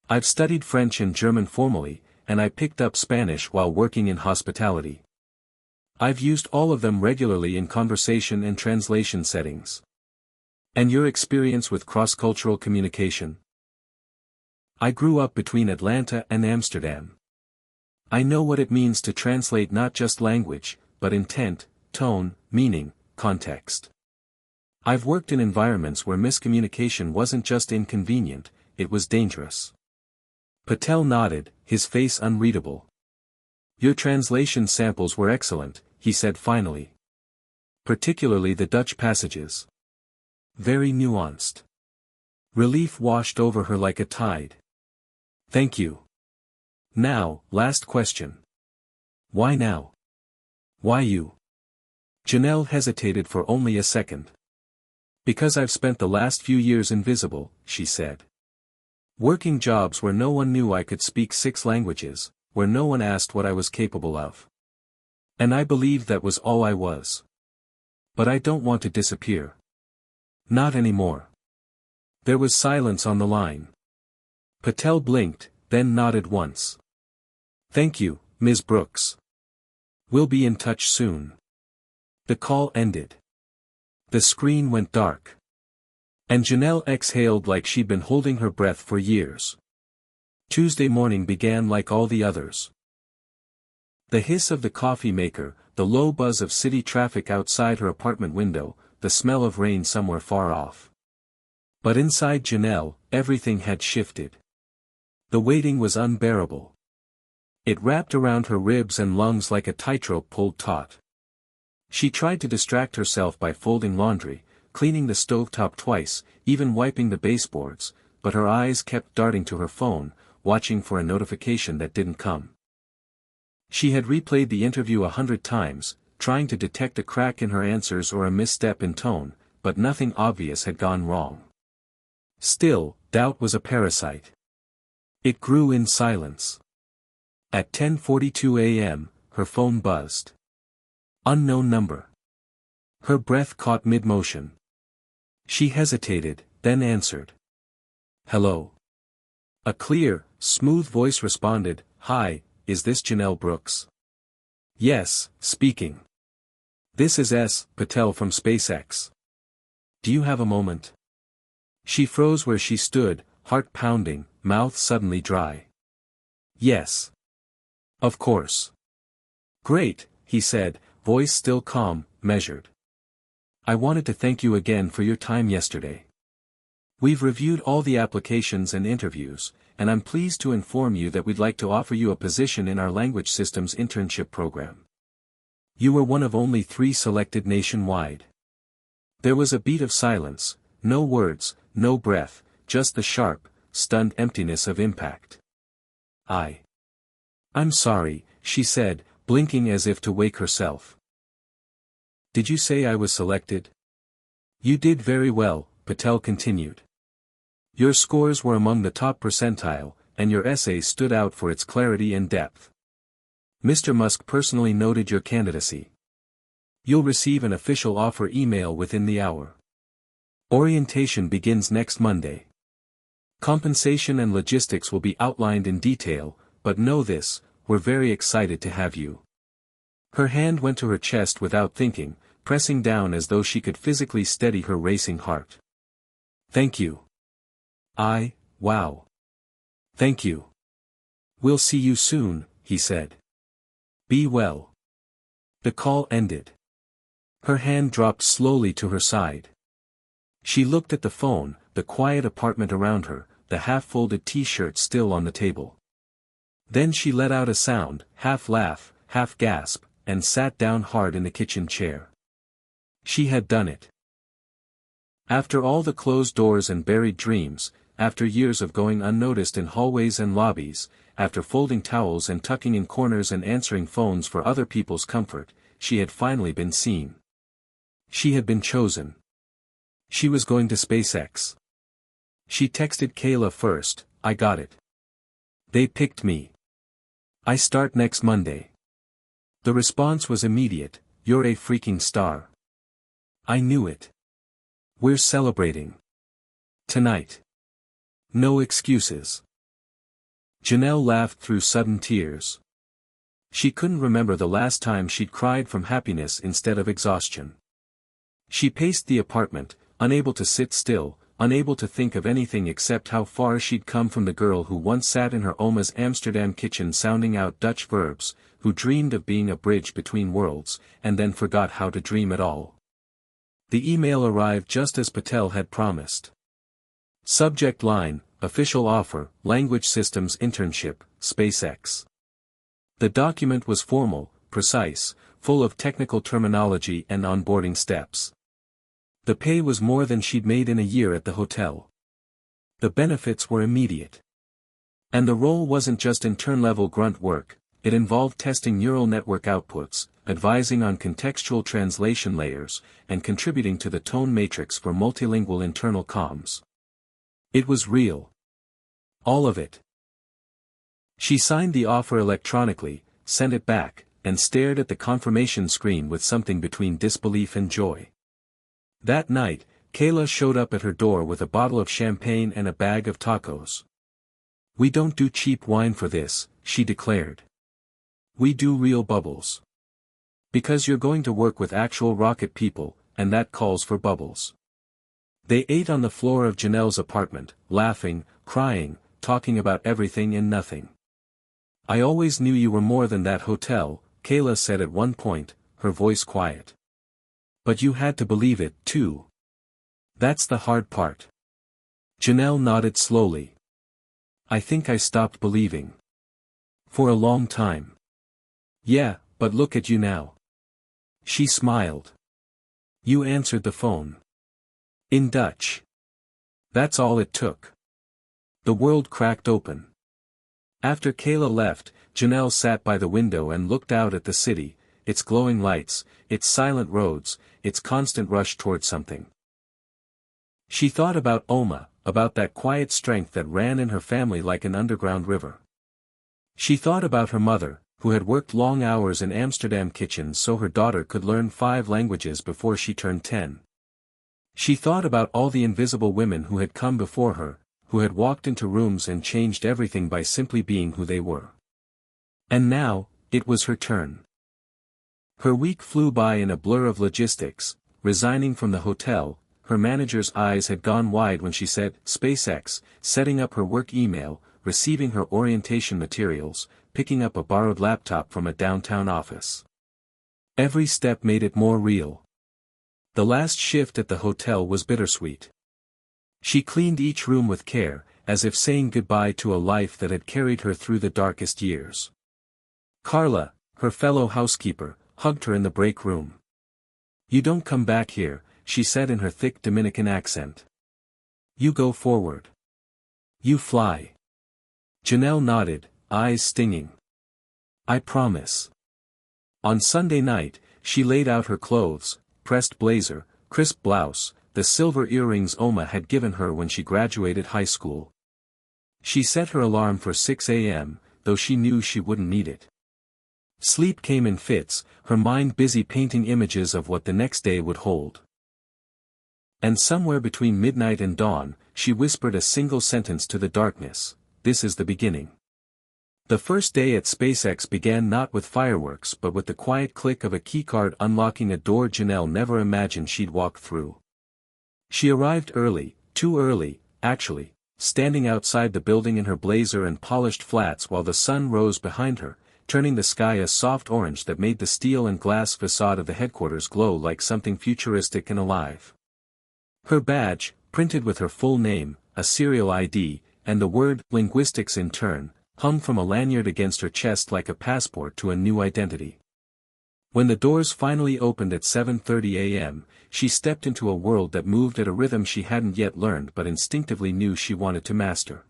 I've studied French and German formally, and I picked up Spanish while working in hospitality. I've used all of them regularly in conversation and translation settings." "And your experience with cross-cultural communication?" "I grew up between Atlanta and Amsterdam. I know what it means to translate not just language, but intent, tone, meaning, context. I've worked in environments where miscommunication wasn't just inconvenient, it was dangerous." Patel nodded, his face unreadable. "Your translation samples were excellent," he said finally. "Particularly the Dutch passages. Very nuanced." Relief washed over her like a tide. "Thank you. Now, last question. Why now? Why you?" Janelle hesitated for only a second. "Because I've spent the last few years invisible," she said. "Working jobs where no one knew I could speak 6 languages, where no one asked what I was capable of. And I believed that was all I was. But I don't want to disappear. Not anymore." There was silence on the line. Patel blinked, then nodded once. "Thank you, Ms. Brooks. We'll be in touch soon." The call ended. The screen went dark. And Janelle exhaled like she'd been holding her breath for years. Tuesday morning began like all the others. The hiss of the coffee maker, the low buzz of city traffic outside her apartment window, the smell of rain somewhere far off. But inside Janelle, everything had shifted. The waiting was unbearable. It wrapped around her ribs and lungs like a tightrope pulled taut. She tried to distract herself by folding laundry, cleaning the stovetop twice, even wiping the baseboards, but her eyes kept darting to her phone, watching for a notification that didn't come. She had replayed the interview 100 times, trying to detect a crack in her answers or a misstep in tone, but nothing obvious had gone wrong. Still, doubt was a parasite. It grew in silence. At 10:42 a.m., her phone buzzed. Unknown number. Her breath caught mid-motion. She hesitated, then answered. "Hello." A clear, smooth voice responded, "Hi, is this Janelle Brooks?" "Yes, speaking. This is S. Patel from SpaceX. Do you have a moment?" She froze where she stood, heart pounding, mouth suddenly dry. "Yes. Of course." "Great," he said, voice still calm, measured. "I wanted to thank you again for your time yesterday. We've reviewed all the applications and interviews, and I'm pleased to inform you that we'd like to offer you a position in our language systems internship program. You were one of only 3 selected nationwide." There was a beat of silence, no words, no breath, just the sharp, stunned emptiness of impact. I'm sorry," she said, blinking as if to wake herself. "Did you say I was selected?" "You did very well," Patel continued. "Your scores were among the top percentile, and your essay stood out for its clarity and depth. Mr. Musk personally noted your candidacy. You'll receive an official offer email within the hour. Orientation begins next Monday. Compensation and logistics will be outlined in detail, but know this, we're very excited to have you." Her hand went to her chest without thinking, pressing down as though she could physically steady her racing heart. "Thank you. Wow. Thank you. We'll see you soon," he said. "Be well." The call ended. Her hand dropped slowly to her side. She looked at the phone, the quiet apartment around her, the half-folded t-shirt still on the table. Then she let out a sound, half laugh, half gasp, and sat down hard in the kitchen chair. She had done it. After all the closed doors and buried dreams, after years of going unnoticed in hallways and lobbies, after folding towels and tucking in corners and answering phones for other people's comfort, she had finally been seen. She had been chosen. She was going to SpaceX. She texted Kayla first, "I got it. They picked me. I start next Monday." The response was immediate, "You're a freaking star. I knew it. We're celebrating. Tonight. No excuses." Janelle laughed through sudden tears. She couldn't remember the last time she'd cried from happiness instead of exhaustion. She paced the apartment, unable to sit still, unable to think of anything except how far she'd come from the girl who once sat in her Oma's Amsterdam kitchen sounding out Dutch verbs, who dreamed of being a bridge between worlds, and then forgot how to dream at all. The email arrived just as Patel had promised. Subject line, official offer, language systems internship, SpaceX. The document was formal, precise, full of technical terminology and onboarding steps. The pay was more than she'd made in a year at the hotel. The benefits were immediate. And the role wasn't just intern-level grunt work, it involved testing neural network outputs, advising on contextual translation layers, and contributing to the tone matrix for multilingual internal comms. It was real. All of it. She signed the offer electronically, sent it back, and stared at the confirmation screen with something between disbelief and joy. That night, Kayla showed up at her door with a bottle of champagne and a bag of tacos. "We don't do cheap wine for this," she declared. "We do real bubbles. Because you're going to work with actual rocket people, and that calls for bubbles." They ate on the floor of Janelle's apartment, laughing, crying, talking about everything and nothing. "I always knew you were more than that hotel," Kayla said at one point, her voice quiet. "But you had to believe it, too. That's the hard part." Janelle nodded slowly. "I think I stopped believing. For a long time. Yeah, but look at you now." She smiled. "You answered the phone. In Dutch. That's all it took." The world cracked open. After Kayla left, Janelle sat by the window and looked out at the city, its glowing lights, its silent roads, its constant rush toward something. She thought about Oma, about that quiet strength that ran in her family like an underground river. She thought about her mother, who had worked long hours in Amsterdam kitchens so her daughter could learn 5 languages before she turned 10. She thought about all the invisible women who had come before her, who had walked into rooms and changed everything by simply being who they were. And now, it was her turn. Her week flew by in a blur of logistics. Resigning from the hotel, her manager's eyes had gone wide when she said, SpaceX, setting up her work email, receiving her orientation materials, picking up a borrowed laptop from a downtown office. Every step made it more real. The last shift at the hotel was bittersweet. She cleaned each room with care, as if saying goodbye to a life that had carried her through the darkest years. Carla, her fellow housekeeper, hugged her in the break room. You don't come back here, she said in her thick Dominican accent. You go forward. You fly. Janelle nodded, eyes stinging. I promise. On Sunday night, she laid out her clothes, pressed blazer, crisp blouse, the silver earrings Oma had given her when she graduated high school. She set her alarm for 6 a.m., though she knew she wouldn't need it. Sleep came in fits, her mind busy painting images of what the next day would hold. And somewhere between midnight and dawn, she whispered a single sentence to the darkness: "This is the beginning." The first day at SpaceX began not with fireworks but with the quiet click of a keycard unlocking a door Janelle never imagined she'd walk through. She arrived early, too early, actually, standing outside the building in her blazer and polished flats while the sun rose behind her, turning the sky a soft orange that made the steel and glass facade of the headquarters glow like something futuristic and alive. Her badge, printed with her full name, a serial ID, and the word linguistics in turn, hung from a lanyard against her chest like a passport to a new identity. When the doors finally opened at 7:30 a.m., she stepped into a world that moved at a rhythm she hadn't yet learned but instinctively knew she wanted to master.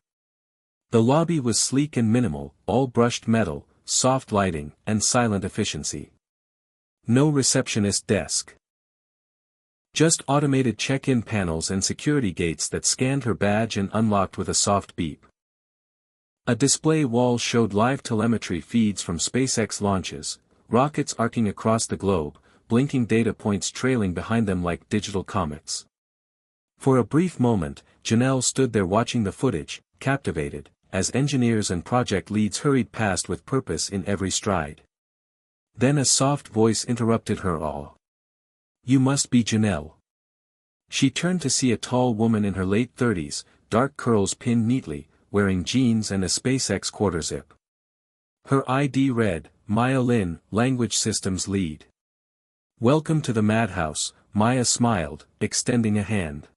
The lobby was sleek and minimal, all brushed metal, soft lighting, and silent efficiency. No receptionist desk. Just automated check-in panels and security gates that scanned her badge and unlocked with a soft beep. A display wall showed live telemetry feeds from SpaceX launches, rockets arcing across the globe, blinking data points trailing behind them like digital comets. For a brief moment, Janelle stood there watching the footage, captivated, as engineers and project leads hurried past with purpose in every stride. Then a soft voice interrupted her awe. "You must be Janelle." She turned to see a tall woman in her late 30s, dark curls pinned neatly, wearing jeans and a SpaceX quarter zip. Her ID read, "Maya Lin, Language Systems Lead." "Welcome to the Madhouse," Maya smiled, extending a hand.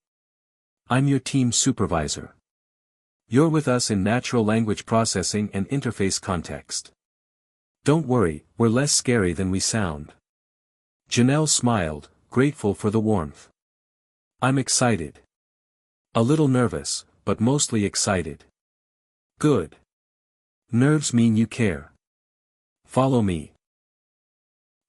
"I'm your team supervisor. You're with us in natural language processing and interface context. Don't worry, we're less scary than we sound." Janelle smiled, grateful for the warmth. "I'm excited. A little nervous, but mostly excited." "Good. Nerves mean you care. Follow me."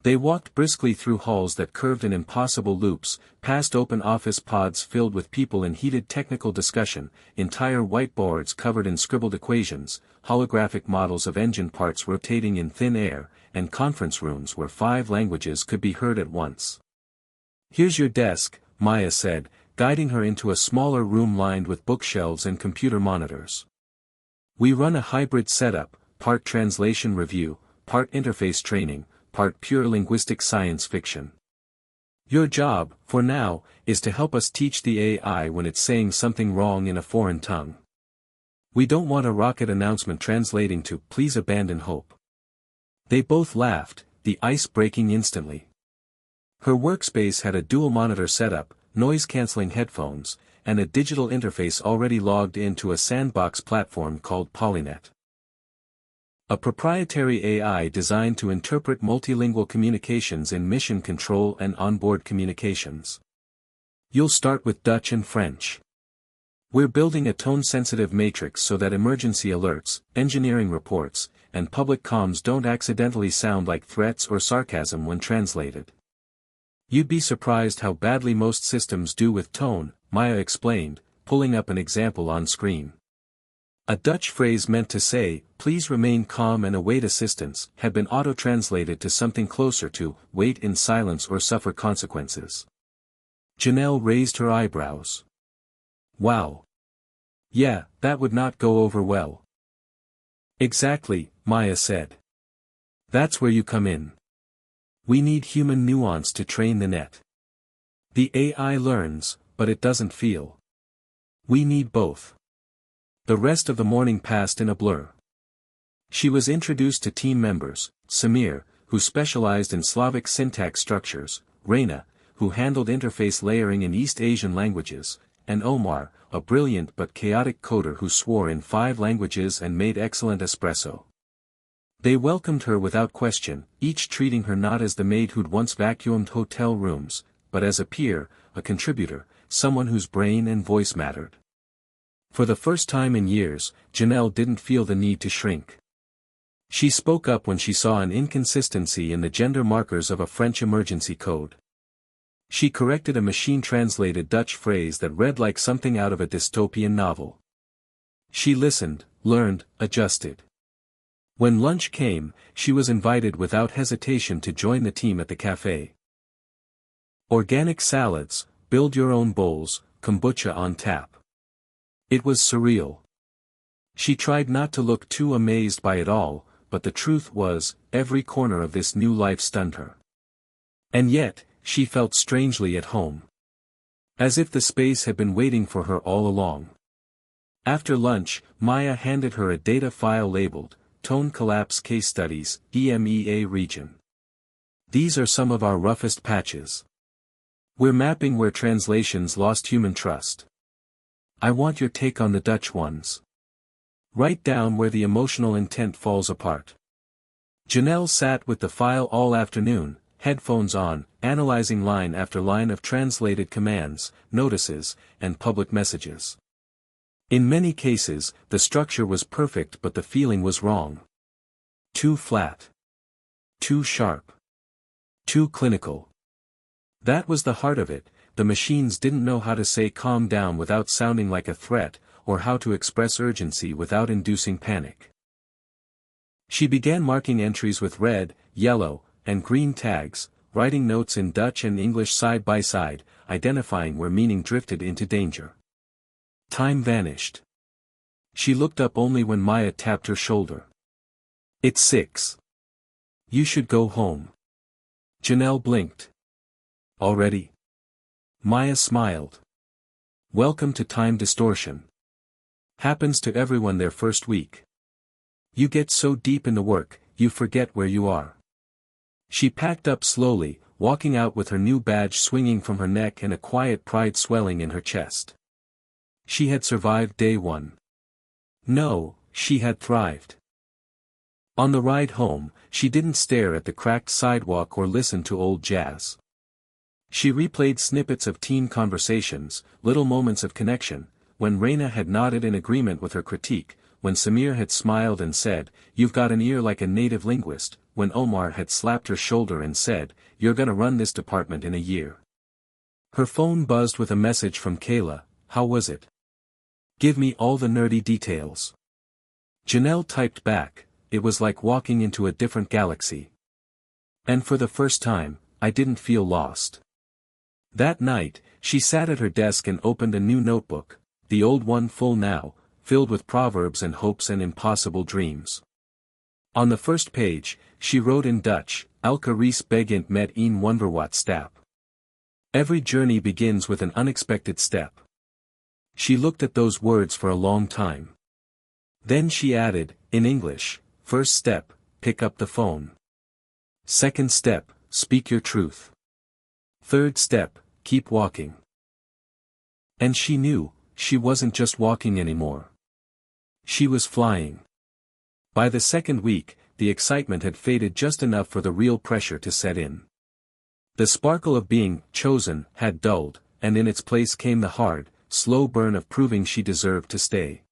They walked briskly through halls that curved in impossible loops, past open office pods filled with people in heated technical discussion, entire whiteboards covered in scribbled equations, holographic models of engine parts rotating in thin air, and conference rooms where 5 languages could be heard at once. "Here's your desk," Maya said, guiding her into a smaller room lined with bookshelves and computer monitors. "We run a hybrid setup, part translation review, part interface training, part pure linguistic science fiction. Your job, for now, is to help us teach the AI when it's saying something wrong in a foreign tongue. We don't want a rocket announcement translating to 'Please abandon hope.'" They both laughed, the ice breaking instantly. Her workspace had a dual-monitor setup, noise-canceling headphones, and a digital interface already logged into a sandbox platform called Polynet. A proprietary AI designed to interpret multilingual communications in mission control and onboard communications. "You'll start with Dutch and French. We're building a tone-sensitive matrix so that emergency alerts, engineering reports, and public comms don't accidentally sound like threats or sarcasm when translated. You'd be surprised how badly most systems do with tone," Maya explained, pulling up an example on screen. A Dutch phrase meant to say, "Please remain calm and await assistance," had been auto-translated to something closer to, "Wait in silence or suffer consequences." Janelle raised her eyebrows. "Wow. Yeah, that would not go over well." "Exactly," Maya said. "That's where you come in. We need human nuance to train the net. The AI learns, but it doesn't feel. We need both." The rest of the morning passed in a blur. She was introduced to team members: Samir, who specialized in Slavic syntax structures, Reina, who handled interface layering in East Asian languages, and Omar, a brilliant but chaotic coder who swore in 5 languages and made excellent espresso. They welcomed her without question, each treating her not as the maid who'd once vacuumed hotel rooms, but as a peer, a contributor, someone whose brain and voice mattered. For the first time in years, Janelle didn't feel the need to shrink. She spoke up when she saw an inconsistency in the gender markers of a French emergency code. She corrected a machine-translated Dutch phrase that read like something out of a dystopian novel. She listened, learned, adjusted. When lunch came, she was invited without hesitation to join the team at the cafe. Organic salads, build your own bowls, kombucha on tap. It was surreal. She tried not to look too amazed by it all, but the truth was, every corner of this new life stunned her. And yet, she felt strangely at home. As if the space had been waiting for her all along. After lunch, Maya handed her a data file labeled, Tone Collapse Case Studies, EMEA Region. These are some of our roughest patches. We're mapping where translations lost human trust. I want your take on the Dutch ones. Write down where the emotional intent falls apart. Janelle sat with the file all afternoon, headphones on, analyzing line after line of translated commands, notices, and public messages. In many cases, the structure was perfect but the feeling was wrong. Too flat. Too sharp. Too clinical. That was the heart of it. The machines didn't know how to say calm down without sounding like a threat, or how to express urgency without inducing panic. She began marking entries with red, yellow, and green tags, writing notes in Dutch and English side by side, identifying where meaning drifted into danger. Time vanished. She looked up only when Maya tapped her shoulder. It's 6. You should go home. Janelle blinked. Already? Maya smiled. Welcome to time distortion. Happens to everyone their first week. You get so deep in the work, you forget where you are. She packed up slowly, walking out with her new badge swinging from her neck and a quiet pride swelling in her chest. She had survived day 1. No, she had thrived. On the ride home, she didn't stare at the cracked sidewalk or listen to old jazz. She replayed snippets of teen conversations, little moments of connection, when Reina had nodded in agreement with her critique, when Samir had smiled and said, "You've got an ear like a native linguist," when Omar had slapped her shoulder and said, "You're gonna run this department in a year." Her phone buzzed with a message from Kayla, "How was it? Give me all the nerdy details." Janelle typed back, "It was like walking into a different galaxy. And for the first time, I didn't feel lost." That night, she sat at her desk and opened a new notebook, the old one full now, filled with proverbs and hopes and impossible dreams. On the first page, she wrote in Dutch, "Elke reis begint met een wonderwat stap." Every journey begins with an unexpected step. She looked at those words for a long time. Then she added, in English, "First step, pick up the phone. Second step, speak your truth. Third step, keep walking." And she knew, she wasn't just walking anymore. She was flying. By the second week, the excitement had faded just enough for the real pressure to set in. The sparkle of being chosen had dulled, and in its place came the hard, slow burn of proving she deserved to stay.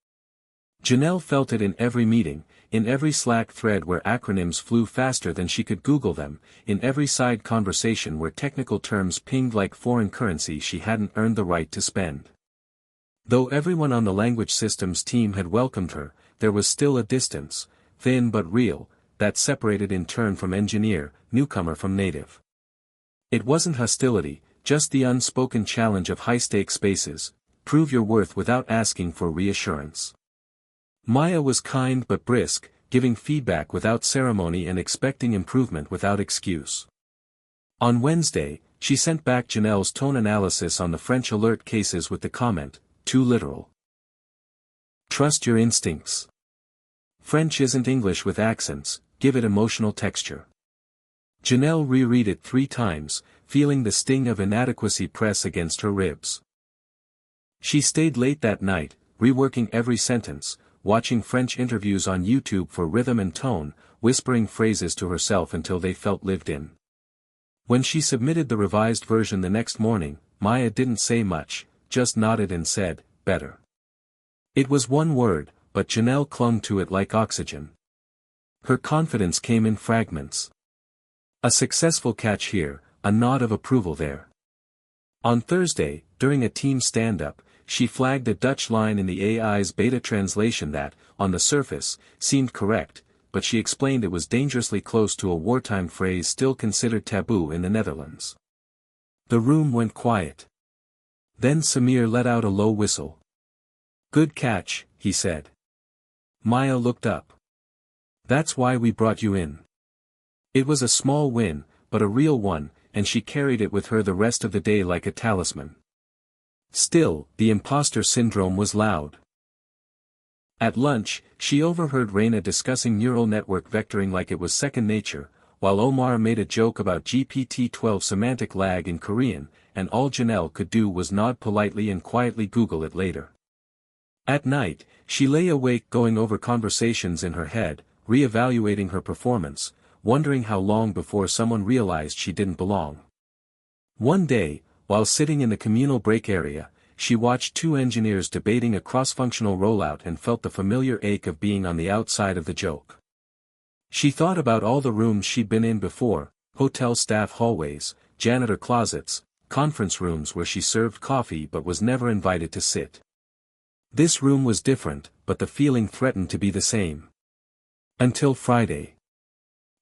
Janelle felt it in every meeting, in every Slack thread where acronyms flew faster than she could Google them, in every side conversation where technical terms pinged like foreign currency she hadn't earned the right to spend. Though everyone on the language systems team had welcomed her, there was still a distance, thin but real, that separated intern from engineer, newcomer from native. It wasn't hostility, just the unspoken challenge of high-stakes spaces, prove your worth without asking for reassurance. Maya was kind but brisk, giving feedback without ceremony and expecting improvement without excuse. On Wednesday, she sent back Janelle's tone analysis on the French alert cases with the comment, "Too literal. Trust your instincts. French isn't English with accents, give it emotional texture." Janelle reread it 3 times, feeling the sting of inadequacy press against her ribs. She stayed late that night, reworking every sentence, watching French interviews on YouTube for rhythm and tone, whispering phrases to herself until they felt lived in. When she submitted the revised version the next morning, Maya didn't say much, just nodded and said, "Better." It was one word, but Janelle clung to it like oxygen. Her confidence came in fragments. A successful catch here, a nod of approval there. On Thursday, during a team stand-up, she flagged a Dutch line in the AI's beta translation that, on the surface, seemed correct, but she explained it was dangerously close to a wartime phrase still considered taboo in the Netherlands. The room went quiet. Then Samir let out a low whistle. "Good catch," he said. Maya looked up. "That's why we brought you in." It was a small win, but a real one, and she carried it with her the rest of the day like a talisman. Still, the imposter syndrome was loud. At lunch, she overheard Reina discussing neural network vectoring like it was second nature, while Omar made a joke about GPT-12 semantic lag in Korean, and all Janelle could do was nod politely and quietly Google it later. At night, she lay awake going over conversations in her head, re-evaluating her performance, wondering how long before someone realized she didn't belong. One day, while sitting in the communal break area, she watched two engineers debating a cross-functional rollout and felt the familiar ache of being on the outside of the joke. She thought about all the rooms she'd been in before, hotel staff hallways, janitor closets, conference rooms where she served coffee but was never invited to sit. This room was different, but the feeling threatened to be the same. Until Friday.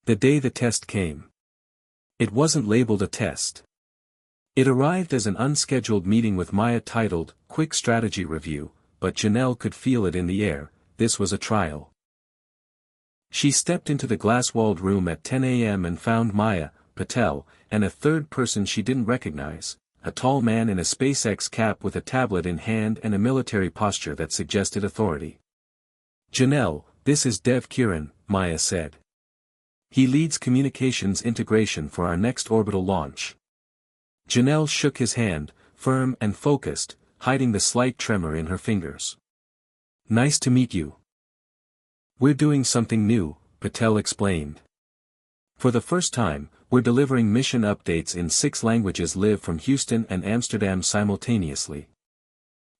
The day the test came. It wasn't labeled a test. It arrived as an unscheduled meeting with Maya titled, "Quick Strategy Review," but Janelle could feel it in the air, this was a trial. She stepped into the glass-walled room at 10 a.m. and found Maya, Patel, and a third person she didn't recognize, a tall man in a SpaceX cap with a tablet in hand and a military posture that suggested authority. "Janelle, this is Dev Kiran," Maya said. "He leads communications integration for our next orbital launch." Janelle shook his hand, firm and focused, hiding the slight tremor in her fingers. "Nice to meet you." "We're doing something new," Patel explained. "For the first time, we're delivering mission updates in 6 languages live from Houston and Amsterdam simultaneously.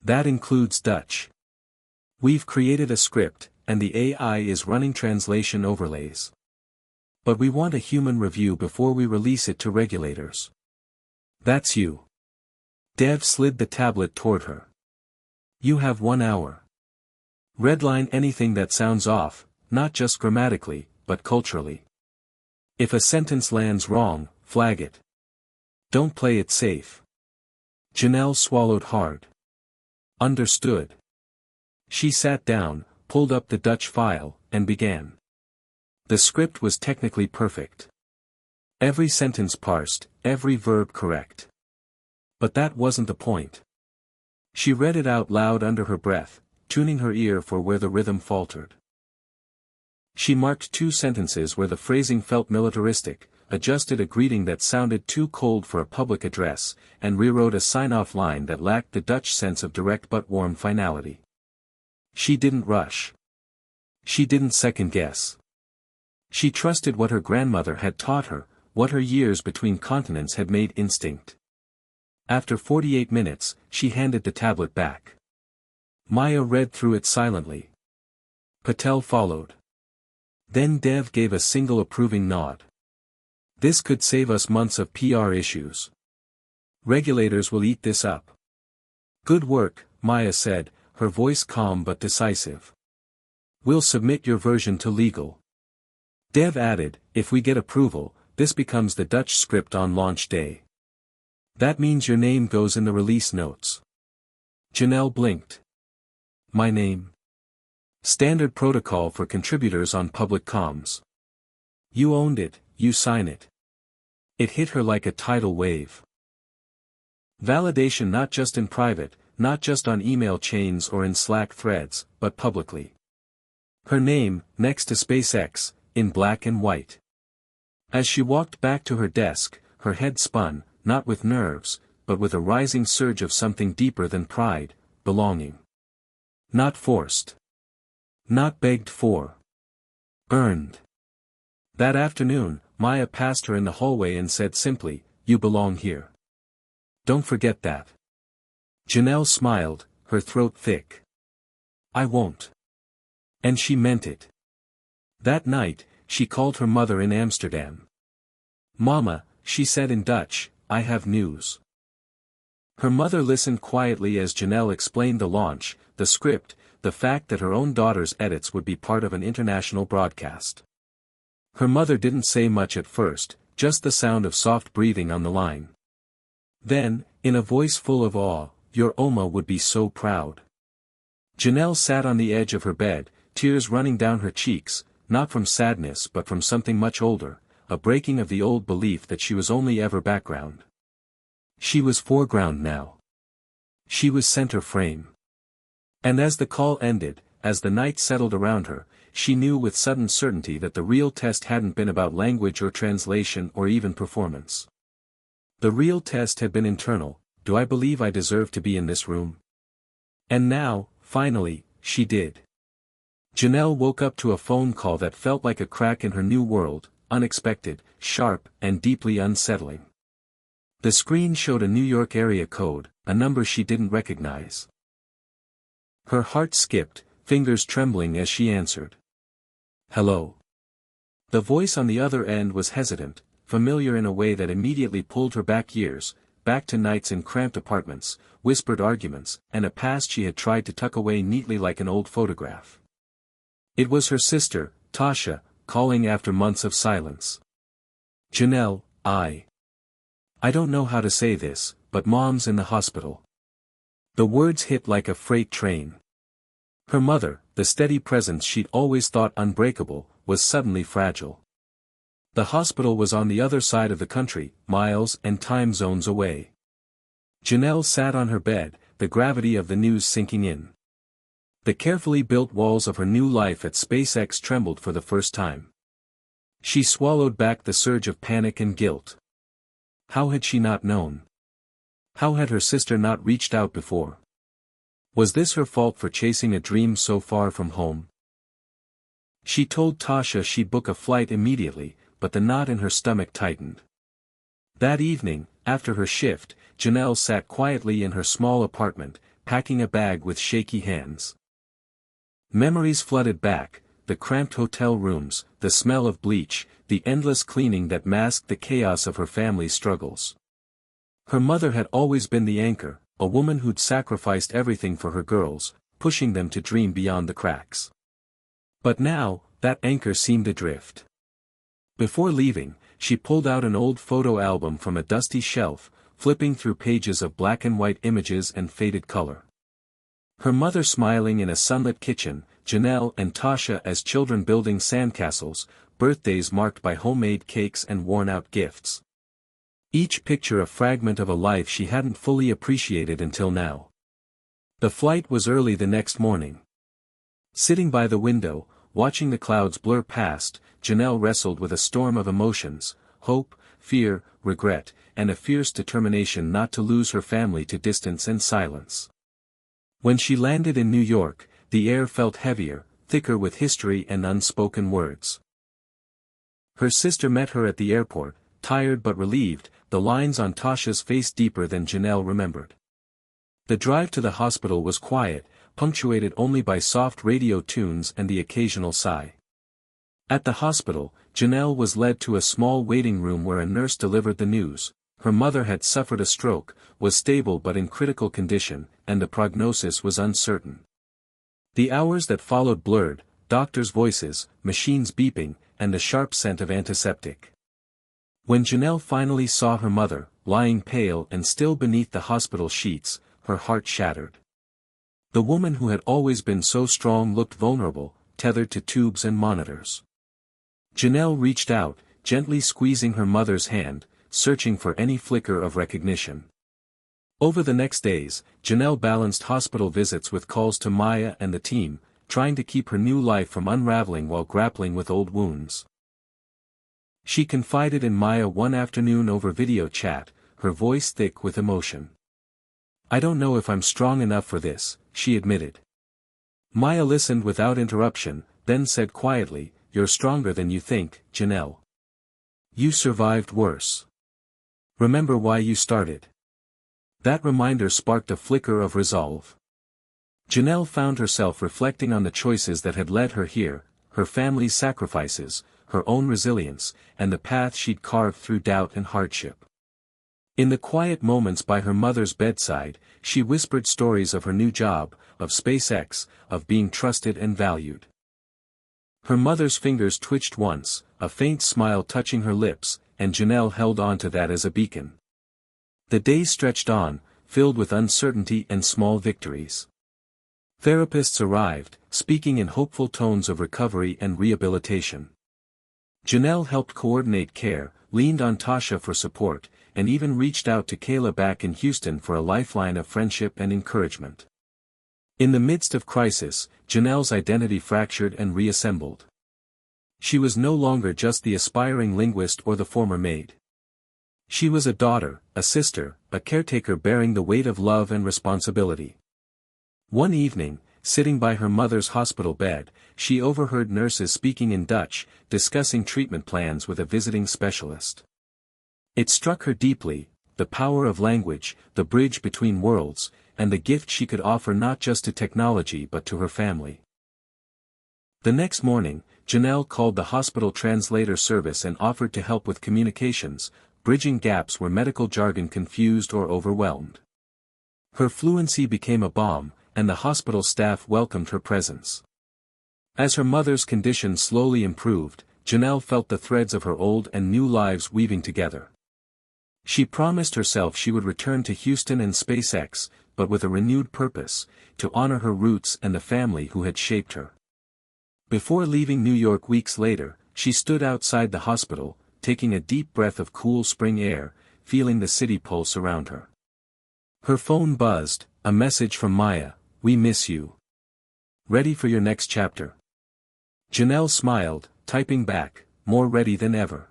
That includes Dutch. We've created a script, and the AI is running translation overlays. But we want a human review before we release it to regulators." "That's you." Dev slid the tablet toward her. "You have 1 hour. Redline anything that sounds off, not just grammatically, but culturally. If a sentence lands wrong, flag it. Don't play it safe." Janelle swallowed hard. "Understood." She sat down, pulled up the Dutch file, and began. The script was technically perfect. Every sentence parsed, every verb correct. But that wasn't the point. She read it out loud under her breath, tuning her ear for where the rhythm faltered. She marked 2 sentences where the phrasing felt militaristic, adjusted a greeting that sounded too cold for a public address, and rewrote a sign-off line that lacked the Dutch sense of direct but warm finality. She didn't rush. She didn't second-guess. She trusted what her grandmother had taught her, what her years between continents had made instinct. After 48 minutes, she handed the tablet back. Maya read through it silently. Patel followed. Then Dev gave a single approving nod. "This could save us months of PR issues. Regulators will eat this up." "Good work," Maya said, her voice calm but decisive. "We'll submit your version to legal." Dev added, "If we get approval, this becomes the Dutch script on launch day. That means your name goes in the release notes." Janelle blinked. "My name?" "Standard protocol for contributors on public comms. You owned it, you sign it." It hit her like a tidal wave. Validation not just in private, not just on email chains or in Slack threads, but publicly. Her name, next to SpaceX, in black and white. As she walked back to her desk, her head spun, not with nerves, but with a rising surge of something deeper than pride, belonging. Not forced. Not begged for. Earned. That afternoon, Maya passed her in the hallway and said simply, "You belong here. Don't forget that." Janelle smiled, her throat thick. "I won't." And she meant it. That night, she called her mother in Amsterdam. "Mama," she said in Dutch, "I have news." Her mother listened quietly as Janelle explained the launch, the script, the fact that her own daughter's edits would be part of an international broadcast. Her mother didn't say much at first, just the sound of soft breathing on the line. Then, in a voice full of awe, "Your Oma would be so proud." Janelle sat on the edge of her bed, tears running down her cheeks, not from sadness but from something much older, a breaking of the old belief that she was only ever background. She was foreground now. She was center frame. And as the call ended, as the night settled around her, she knew with sudden certainty that the real test hadn't been about language or translation or even performance. The real test had been internal. Do I believe I deserve to be in this room? And now, finally, she did. Janelle woke up to a phone call that felt like a crack in her new world, unexpected, sharp, and deeply unsettling. The screen showed a New York area code, a number she didn't recognize. Her heart skipped, fingers trembling as she answered. "Hello." The voice on the other end was hesitant, familiar in a way that immediately pulled her back years, back to nights in cramped apartments, whispered arguments, and a past she had tried to tuck away neatly like an old photograph. It was her sister, Tasha, calling after months of silence. "Janelle, I don't know how to say this, but Mom's in the hospital." The words hit like a freight train. Her mother, the steady presence she'd always thought unbreakable, was suddenly fragile. The hospital was on the other side of the country, miles and time zones away. Janelle sat on her bed, the gravity of the news sinking in. The carefully built walls of her new life at SpaceX trembled for the first time. She swallowed back the surge of panic and guilt. How had she not known? How had her sister not reached out before? Was this her fault for chasing a dream so far from home? She told Tasha she'd book a flight immediately, but the knot in her stomach tightened. That evening, after her shift, Janelle sat quietly in her small apartment, packing a bag with shaky hands. Memories flooded back, the cramped hotel rooms, the smell of bleach, the endless cleaning that masked the chaos of her family's struggles. Her mother had always been the anchor, a woman who'd sacrificed everything for her girls, pushing them to dream beyond the cracks. But now, that anchor seemed adrift. Before leaving, she pulled out an old photo album from a dusty shelf, flipping through pages of black and white images and faded color. Her mother smiling in a sunlit kitchen, Janelle and Tasha as children building sandcastles, birthdays marked by homemade cakes and worn-out gifts. Each picture a fragment of a life she hadn't fully appreciated until now. The flight was early the next morning. Sitting by the window, watching the clouds blur past, Janelle wrestled with a storm of emotions, hope, fear, regret, and a fierce determination not to lose her family to distance and silence. When she landed in New York, the air felt heavier, thicker with history and unspoken words. Her sister met her at the airport, tired but relieved, the lines on Tasha's face deeper than Janelle remembered. The drive to the hospital was quiet, punctuated only by soft radio tunes and the occasional sigh. At the hospital, Janelle was led to a small waiting room where a nurse delivered the news. Her mother had suffered a stroke, was stable but in critical condition, and the prognosis was uncertain. The hours that followed blurred, doctors' voices, machines beeping, and the sharp scent of antiseptic. When Janelle finally saw her mother, lying pale and still beneath the hospital sheets, her heart shattered. The woman who had always been so strong looked vulnerable, tethered to tubes and monitors. Janelle reached out, gently squeezing her mother's hand, searching for any flicker of recognition. Over the next days, Janelle balanced hospital visits with calls to Maya and the team, trying to keep her new life from unraveling while grappling with old wounds. She confided in Maya one afternoon over video chat, her voice thick with emotion. "I don't know if I'm strong enough for this," she admitted. Maya listened without interruption, then said quietly, "You're stronger than you think, Janelle. You survived worse. Remember why you started." That reminder sparked a flicker of resolve. Janelle found herself reflecting on the choices that had led her here, her family's sacrifices, her own resilience, and the path she'd carved through doubt and hardship. In the quiet moments by her mother's bedside, she whispered stories of her new job, of SpaceX, of being trusted and valued. Her mother's fingers twitched once, a faint smile touching her lips, and Janelle held on to that as a beacon. The days stretched on, filled with uncertainty and small victories. Therapists arrived, speaking in hopeful tones of recovery and rehabilitation. Janelle helped coordinate care, leaned on Tasha for support, and even reached out to Kayla back in Houston for a lifeline of friendship and encouragement. In the midst of crisis, Janelle's identity fractured and reassembled. She was no longer just the aspiring linguist or the former maid. She was a daughter, a sister, a caretaker bearing the weight of love and responsibility. One evening, sitting by her mother's hospital bed, she overheard nurses speaking in Dutch, discussing treatment plans with a visiting specialist. It struck her deeply, the power of language, the bridge between worlds, and the gift she could offer not just to technology but to her family. The next morning, Janelle called the hospital translator service and offered to help with communications, bridging gaps where medical jargon confused or overwhelmed. Her fluency became a balm, and the hospital staff welcomed her presence. As her mother's condition slowly improved, Janelle felt the threads of her old and new lives weaving together. She promised herself she would return to Houston and SpaceX, but with a renewed purpose, to honor her roots and the family who had shaped her. Before leaving New York weeks later, she stood outside the hospital, taking a deep breath of cool spring air, feeling the city pulse around her. Her phone buzzed, a message from Maya, "We miss you. Ready for your next chapter?" Janelle smiled, typing back, more ready than ever.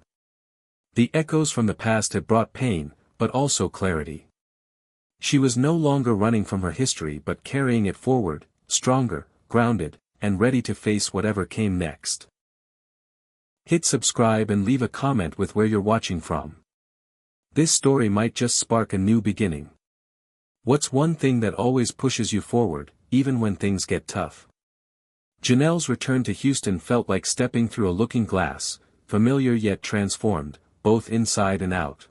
The echoes from the past had brought pain, but also clarity. She was no longer running from her history but carrying it forward, stronger, grounded, and ready to face whatever came next. Hit subscribe and leave a comment with where you're watching from. This story might just spark a new beginning. What's one thing that always pushes you forward, even when things get tough? Janelle's return to Houston felt like stepping through a looking glass, familiar yet transformed, both inside and out.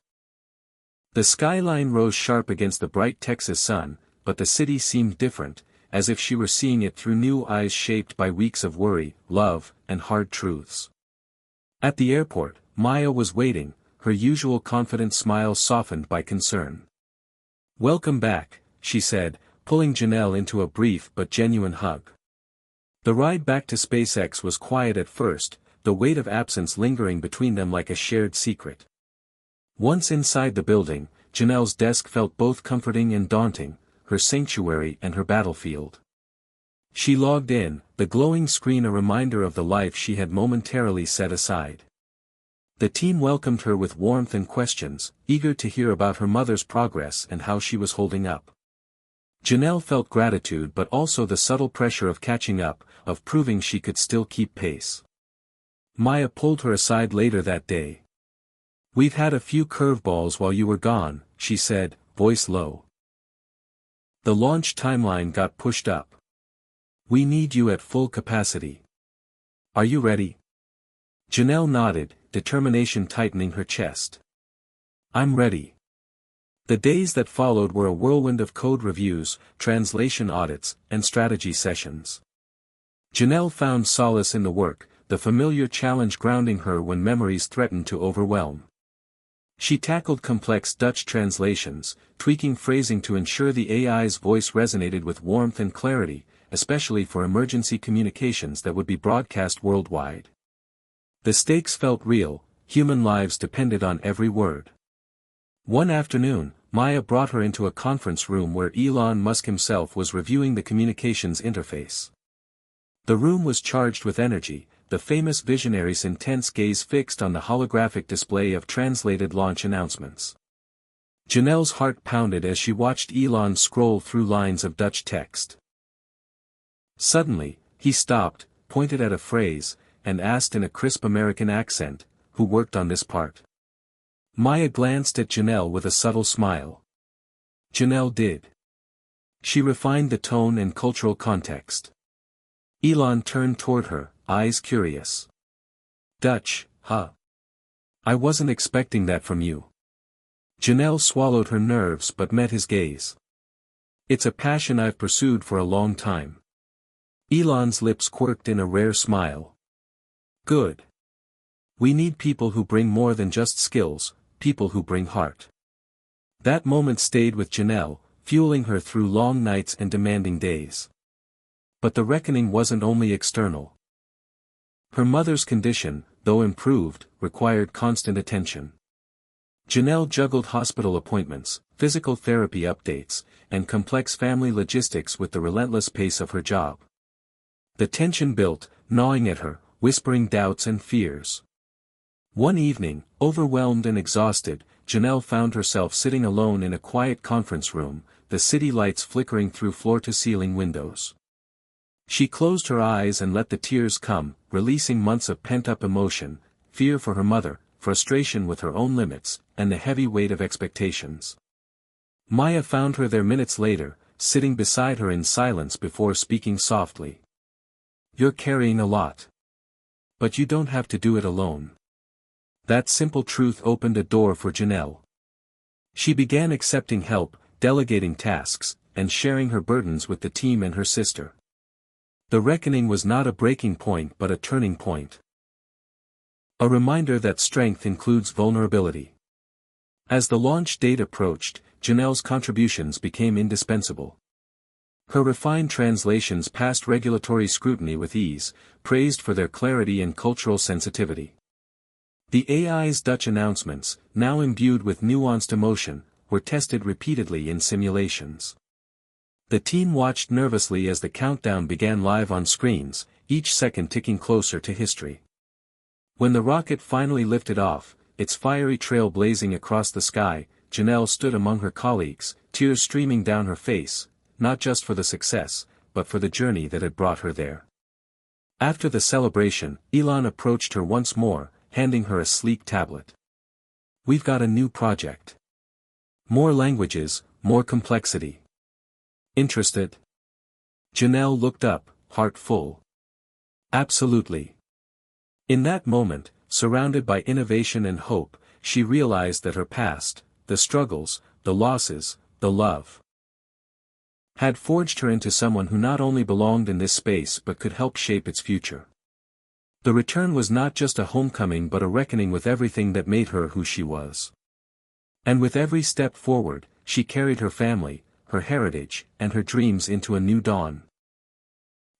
The skyline rose sharp against the bright Texas sun, but the city seemed different, as if she were seeing it through new eyes shaped by weeks of worry, love, and hard truths. At the airport, Maya was waiting, her usual confident smile softened by concern. "Welcome back," she said, pulling Janelle into a brief but genuine hug. The ride back to SpaceX was quiet at first, the weight of absence lingering between them like a shared secret. Once inside the building, Janelle's desk felt both comforting and daunting, her sanctuary and her battlefield. She logged in, the glowing screen a reminder of the life she had momentarily set aside. The team welcomed her with warmth and questions, eager to hear about her mother's progress and how she was holding up. Janelle felt gratitude but also the subtle pressure of catching up, of proving she could still keep pace. Maya pulled her aside later that day. "We've had a few curveballs while you were gone," she said, voice low. "The launch timeline got pushed up. We need you at full capacity. Are you ready?" Janelle nodded, determination tightening her chest. "I'm ready." The days that followed were a whirlwind of code reviews, translation audits, and strategy sessions. Janelle found solace in the work, the familiar challenge grounding her when memories threatened to overwhelm. She tackled complex Dutch translations, tweaking phrasing to ensure the AI's voice resonated with warmth and clarity, especially for emergency communications that would be broadcast worldwide. The stakes felt real, human lives depended on every word. One afternoon, Maya brought her into a conference room where Elon Musk himself was reviewing the communications interface. The room was charged with energy, the famous visionary's intense gaze fixed on the holographic display of translated launch announcements. Janelle's heart pounded as she watched Elon scroll through lines of Dutch text. Suddenly, he stopped, pointed at a phrase, and asked in a crisp American accent, "Who worked on this part?" Maya glanced at Janelle with a subtle smile. Janelle did. She refined the tone and cultural context. Elon turned toward her, eyes curious. "Dutch, huh? I wasn't expecting that from you." Janelle swallowed her nerves but met his gaze. "It's a passion I've pursued for a long time." Elon's lips quirked in a rare smile. "Good. We need people who bring more than just skills, people who bring heart." That moment stayed with Janelle, fueling her through long nights and demanding days. But the reckoning wasn't only external. Her mother's condition, though improved, required constant attention. Janelle juggled hospital appointments, physical therapy updates, and complex family logistics with the relentless pace of her job. The tension built, gnawing at her, whispering doubts and fears. One evening, overwhelmed and exhausted, Janelle found herself sitting alone in a quiet conference room, the city lights flickering through floor-to-ceiling windows. She closed her eyes and let the tears come, releasing months of pent-up emotion, fear for her mother, frustration with her own limits, and the heavy weight of expectations. Maya found her there minutes later, sitting beside her in silence before speaking softly. "You're carrying a lot. But you don't have to do it alone." That simple truth opened a door for Janelle. She began accepting help, delegating tasks, and sharing her burdens with the team and her sister. The reckoning was not a breaking point but a turning point. A reminder that strength includes vulnerability. As the launch date approached, Janelle's contributions became indispensable. Her refined translations passed regulatory scrutiny with ease, praised for their clarity and cultural sensitivity. The AI's Dutch announcements, now imbued with nuanced emotion, were tested repeatedly in simulations. The team watched nervously as the countdown began live on screens, each second ticking closer to history. When the rocket finally lifted off, its fiery trail blazing across the sky, Janelle stood among her colleagues, tears streaming down her face, not just for the success, but for the journey that had brought her there. After the celebration, Elon approached her once more, handing her a sleek tablet. "We've got a new project. More languages, more complexity. Interested?" Janelle looked up, heart full. "Absolutely." In that moment, surrounded by innovation and hope, she realized that her past, the struggles, the losses, the love, had forged her into someone who not only belonged in this space but could help shape its future. The return was not just a homecoming but a reckoning with everything that made her who she was. And with every step forward, she carried her family, her heritage, and her dreams into a new dawn.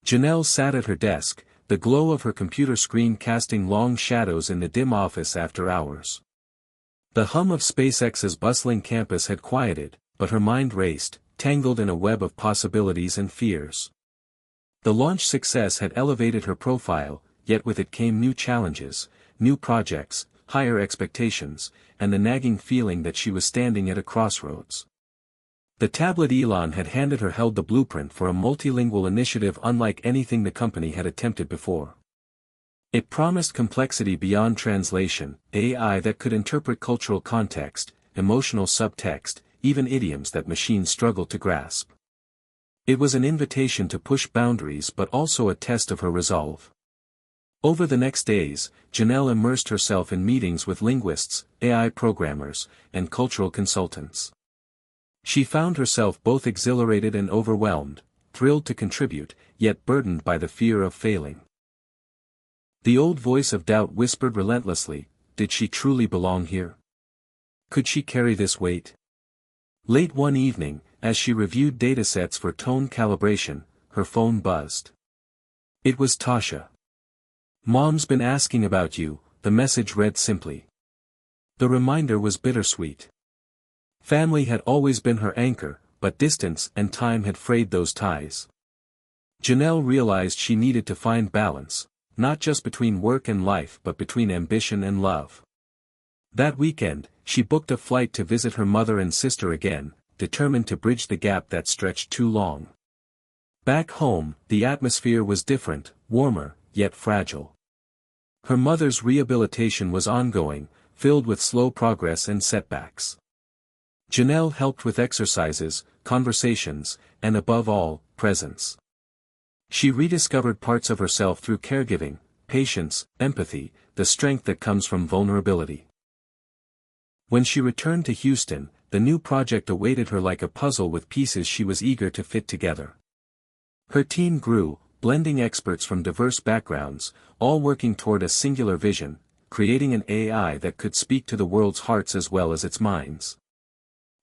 Janelle sat at her desk, the glow of her computer screen casting long shadows in the dim office after hours. The hum of SpaceX's bustling campus had quieted, but her mind raced, tangled in a web of possibilities and fears. The launch success had elevated her profile, yet with it came new challenges, new projects, higher expectations, and the nagging feeling that she was standing at a crossroads. The tablet Elon had handed her held the blueprint for a multilingual initiative unlike anything the company had attempted before. It promised complexity beyond translation, AI that could interpret cultural context, emotional subtext, even idioms that machines struggled to grasp. It was an invitation to push boundaries but also a test of her resolve. Over the next days, Janelle immersed herself in meetings with linguists, AI programmers, and cultural consultants. She found herself both exhilarated and overwhelmed, thrilled to contribute, yet burdened by the fear of failing. The old voice of doubt whispered relentlessly, did she truly belong here? Could she carry this weight? Late one evening, as she reviewed datasets for tone calibration, her phone buzzed. It was Tasha. "Mom's been asking about you," the message read simply. The reminder was bittersweet. Family had always been her anchor, but distance and time had frayed those ties. Janelle realized she needed to find balance, not just between work and life but between ambition and love. That weekend, she booked a flight to visit her mother and sister again, determined to bridge the gap that stretched too long. Back home, the atmosphere was different, warmer, yet fragile. Her mother's rehabilitation was ongoing, filled with slow progress and setbacks. Janelle helped with exercises, conversations, and above all, presence. She rediscovered parts of herself through caregiving, patience, empathy, the strength that comes from vulnerability. When she returned to Houston, the new project awaited her like a puzzle with pieces she was eager to fit together. Her team grew, blending experts from diverse backgrounds, all working toward a singular vision, creating an AI that could speak to the world's hearts as well as its minds.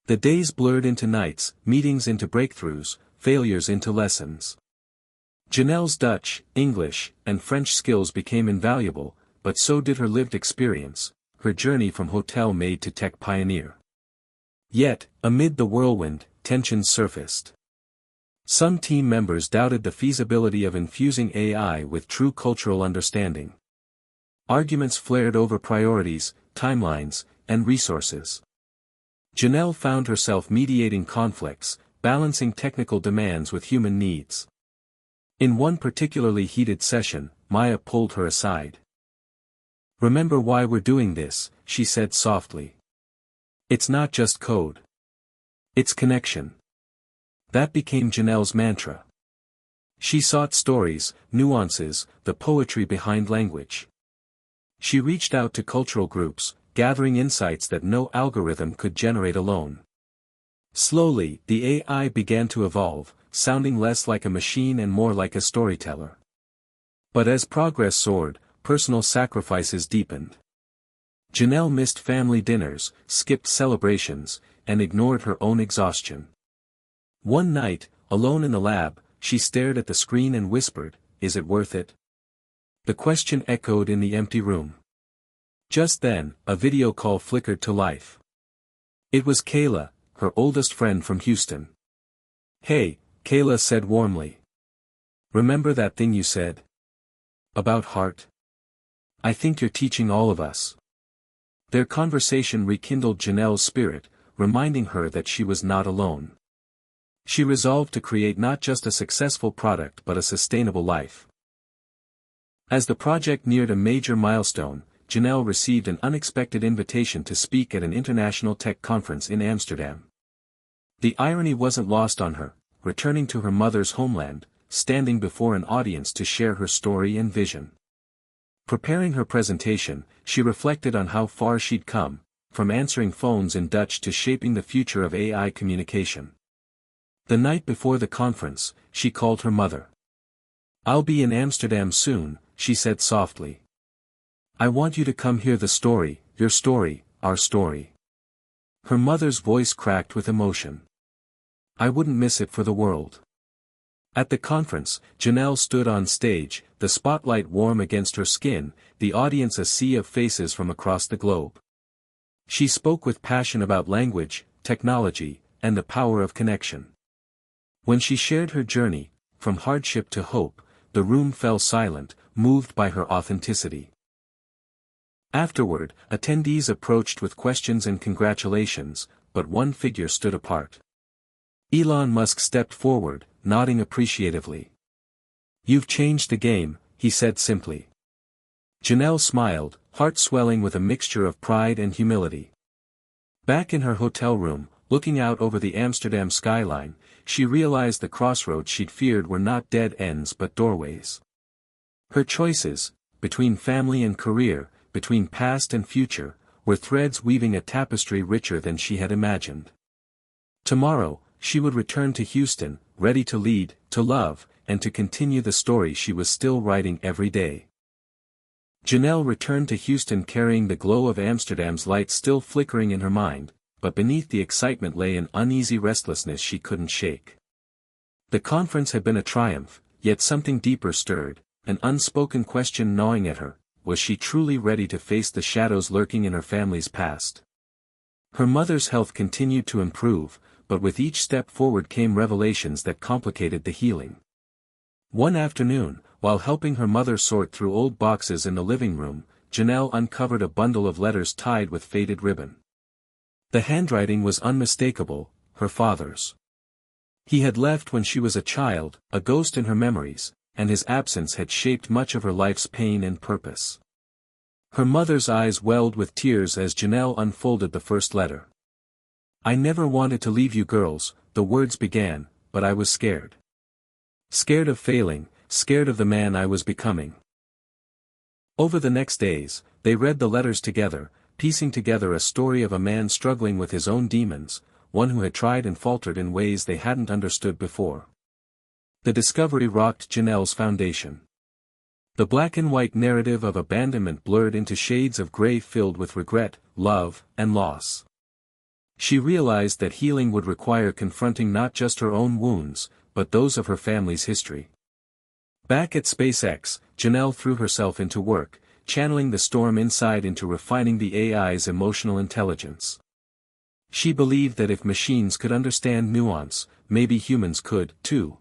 The days blurred into nights, meetings into breakthroughs, failures into lessons. Janelle's Dutch, English, and French skills became invaluable, but so did her lived experience, her journey from hotel maid to tech pioneer. Yet, amid the whirlwind, tensions surfaced. Some team members doubted the feasibility of infusing AI with true cultural understanding. Arguments flared over priorities, timelines, and resources. Janelle found herself mediating conflicts, balancing technical demands with human needs. In one particularly heated session, Maya pulled her aside. "Remember why we're doing this," she said softly. "It's not just code. It's connection." That became Janelle's mantra. She sought stories, nuances, the poetry behind language. She reached out to cultural groups, gathering insights that no algorithm could generate alone. Slowly, the AI began to evolve, sounding less like a machine and more like a storyteller. But as progress soared, personal sacrifices deepened. Janelle missed family dinners, skipped celebrations, and ignored her own exhaustion. One night, alone in the lab, she stared at the screen and whispered, "Is it worth it?" The question echoed in the empty room. Just then, a video call flickered to life. It was Kayla, her oldest friend from Houston. "Hey," Kayla said warmly. "Remember that thing you said? About heart? I think you're teaching all of us." Their conversation rekindled Janelle's spirit, reminding her that she was not alone. She resolved to create not just a successful product but a sustainable life. As the project neared a major milestone, Janelle received an unexpected invitation to speak at an international tech conference in Amsterdam. The irony wasn't lost on her, returning to her mother's homeland, standing before an audience to share her story and vision. Preparing her presentation, she reflected on how far she'd come, from answering phones in Dutch to shaping the future of AI communication. The night before the conference, she called her mother. "I'll be in Amsterdam soon," she said softly. "I want you to come hear the story, your story, our story." Her mother's voice cracked with emotion. "I wouldn't miss it for the world." At the conference, Janelle stood on stage, the spotlight warm against her skin, the audience a sea of faces from across the globe. She spoke with passion about language, technology, and the power of connection. When she shared her journey, from hardship to hope, the room fell silent, moved by her authenticity. Afterward, attendees approached with questions and congratulations, but one figure stood apart. Elon Musk stepped forward, nodding appreciatively. "You've changed the game," he said simply. Janelle smiled, heart swelling with a mixture of pride and humility. Back in her hotel room, looking out over the Amsterdam skyline, she realized the crossroads she'd feared were not dead ends but doorways. Her choices, between family and career, between past and future, were threads weaving a tapestry richer than she had imagined. Tomorrow, she would return to Houston, ready to lead, to love, and to continue the story she was still writing every day. Janelle returned to Houston carrying the glow of Amsterdam's light still flickering in her mind, but beneath the excitement lay an uneasy restlessness she couldn't shake. The conference had been a triumph, yet something deeper stirred, an unspoken question gnawing at her: was she truly ready to face the shadows lurking in her family's past? Her mother's health continued to improve, but with each step forward came revelations that complicated the healing. One afternoon, while helping her mother sort through old boxes in the living room, Janelle uncovered a bundle of letters tied with faded ribbon. The handwriting was unmistakable, her father's. He had left when she was a child, a ghost in her memories, and his absence had shaped much of her life's pain and purpose. Her mother's eyes welled with tears as Janelle unfolded the first letter. "I never wanted to leave you girls," the words began, "but I was scared. Scared of failing, scared of the man I was becoming. Over the next days, they read the letters together, piecing together a story of a man struggling with his own demons, one who had tried and faltered in ways they hadn't understood before. The discovery rocked Janelle's foundation. The black and white narrative of abandonment blurred into shades of gray filled with regret, love, and loss. She realized that healing would require confronting not just her own wounds, but those of her family's history. Back at SpaceX, Janelle threw herself into work, channeling the storm inside into refining the AI's emotional intelligence. She believed that if machines could understand nuance, maybe humans could, too.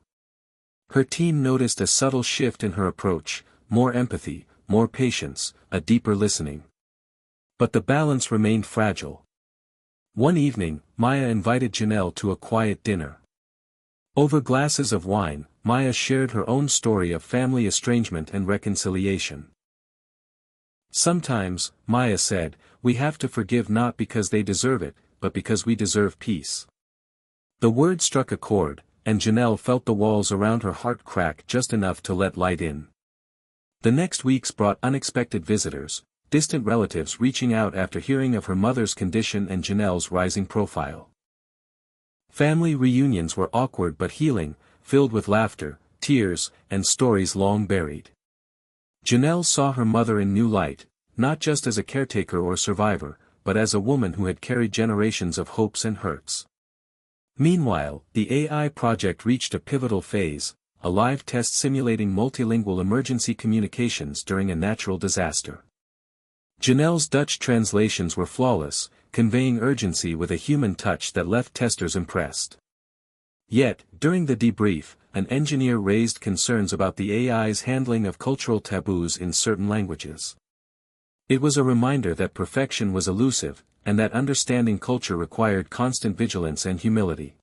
Her team noticed a subtle shift in her approach, more empathy, more patience, a deeper listening. But the balance remained fragile. One evening, Maya invited Janelle to a quiet dinner. Over glasses of wine, Maya shared her own story of family estrangement and reconciliation. Sometimes, Maya said, we have to forgive not because they deserve it, but because we deserve peace. The word struck a chord, and Janelle felt the walls around her heart crack just enough to let light in. The next weeks brought unexpected visitors, distant relatives reaching out after hearing of her mother's condition and Janelle's rising profile. Family reunions were awkward but healing, filled with laughter, tears, and stories long buried. Janelle saw her mother in new light, not just as a caretaker or survivor, but as a woman who had carried generations of hopes and hurts. Meanwhile, the AI project reached a pivotal phase, a live test simulating multilingual emergency communications during a natural disaster. Janelle's Dutch translations were flawless, conveying urgency with a human touch that left testers impressed. Yet, during the debrief, an engineer raised concerns about the AI's handling of cultural taboos in certain languages. It was a reminder that perfection was elusive, and that understanding culture required constant vigilance and humility.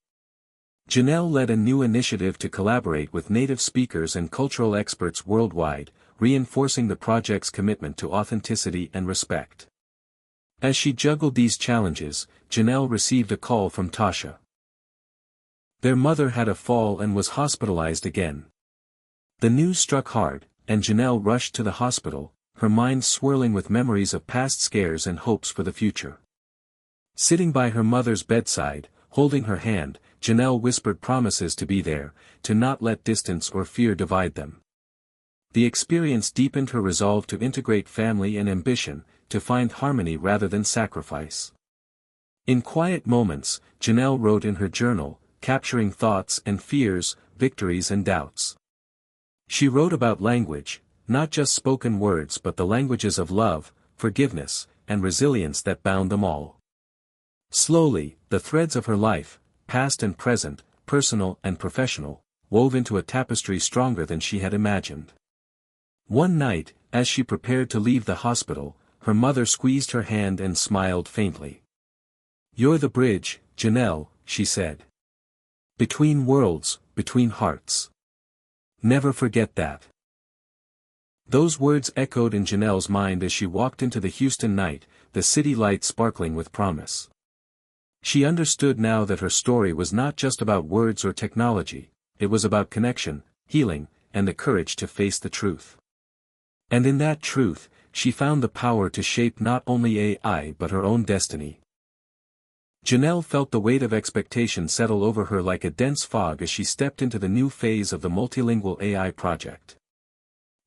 Janelle led a new initiative to collaborate with native speakers and cultural experts worldwide, reinforcing the project's commitment to authenticity and respect. As she juggled these challenges, Janelle received a call from Tasha. Their mother had a fall and was hospitalized again. The news struck hard, and Janelle rushed to the hospital, her mind swirling with memories of past scares and hopes for the future. Sitting by her mother's bedside, holding her hand, Janelle whispered promises to be there, to not let distance or fear divide them. The experience deepened her resolve to integrate family and ambition, to find harmony rather than sacrifice. In quiet moments, Janelle wrote in her journal, capturing thoughts and fears, victories and doubts. She wrote about language, not just spoken words but the languages of love, forgiveness, and resilience that bound them all. Slowly, the threads of her life, past and present, personal and professional, wove into a tapestry stronger than she had imagined. One night, as she prepared to leave the hospital, her mother squeezed her hand and smiled faintly. "You're the bridge, Janelle," she said. "Between worlds, between hearts. Never forget that." Those words echoed in Janelle's mind as she walked into the Houston night, the city lights sparkling with promise. She understood now that her story was not just about words or technology, it was about connection, healing, and the courage to face the truth. And in that truth, she found the power to shape not only AI but her own destiny. Janelle felt the weight of expectation settle over her like a dense fog as she stepped into the new phase of the multilingual AI project.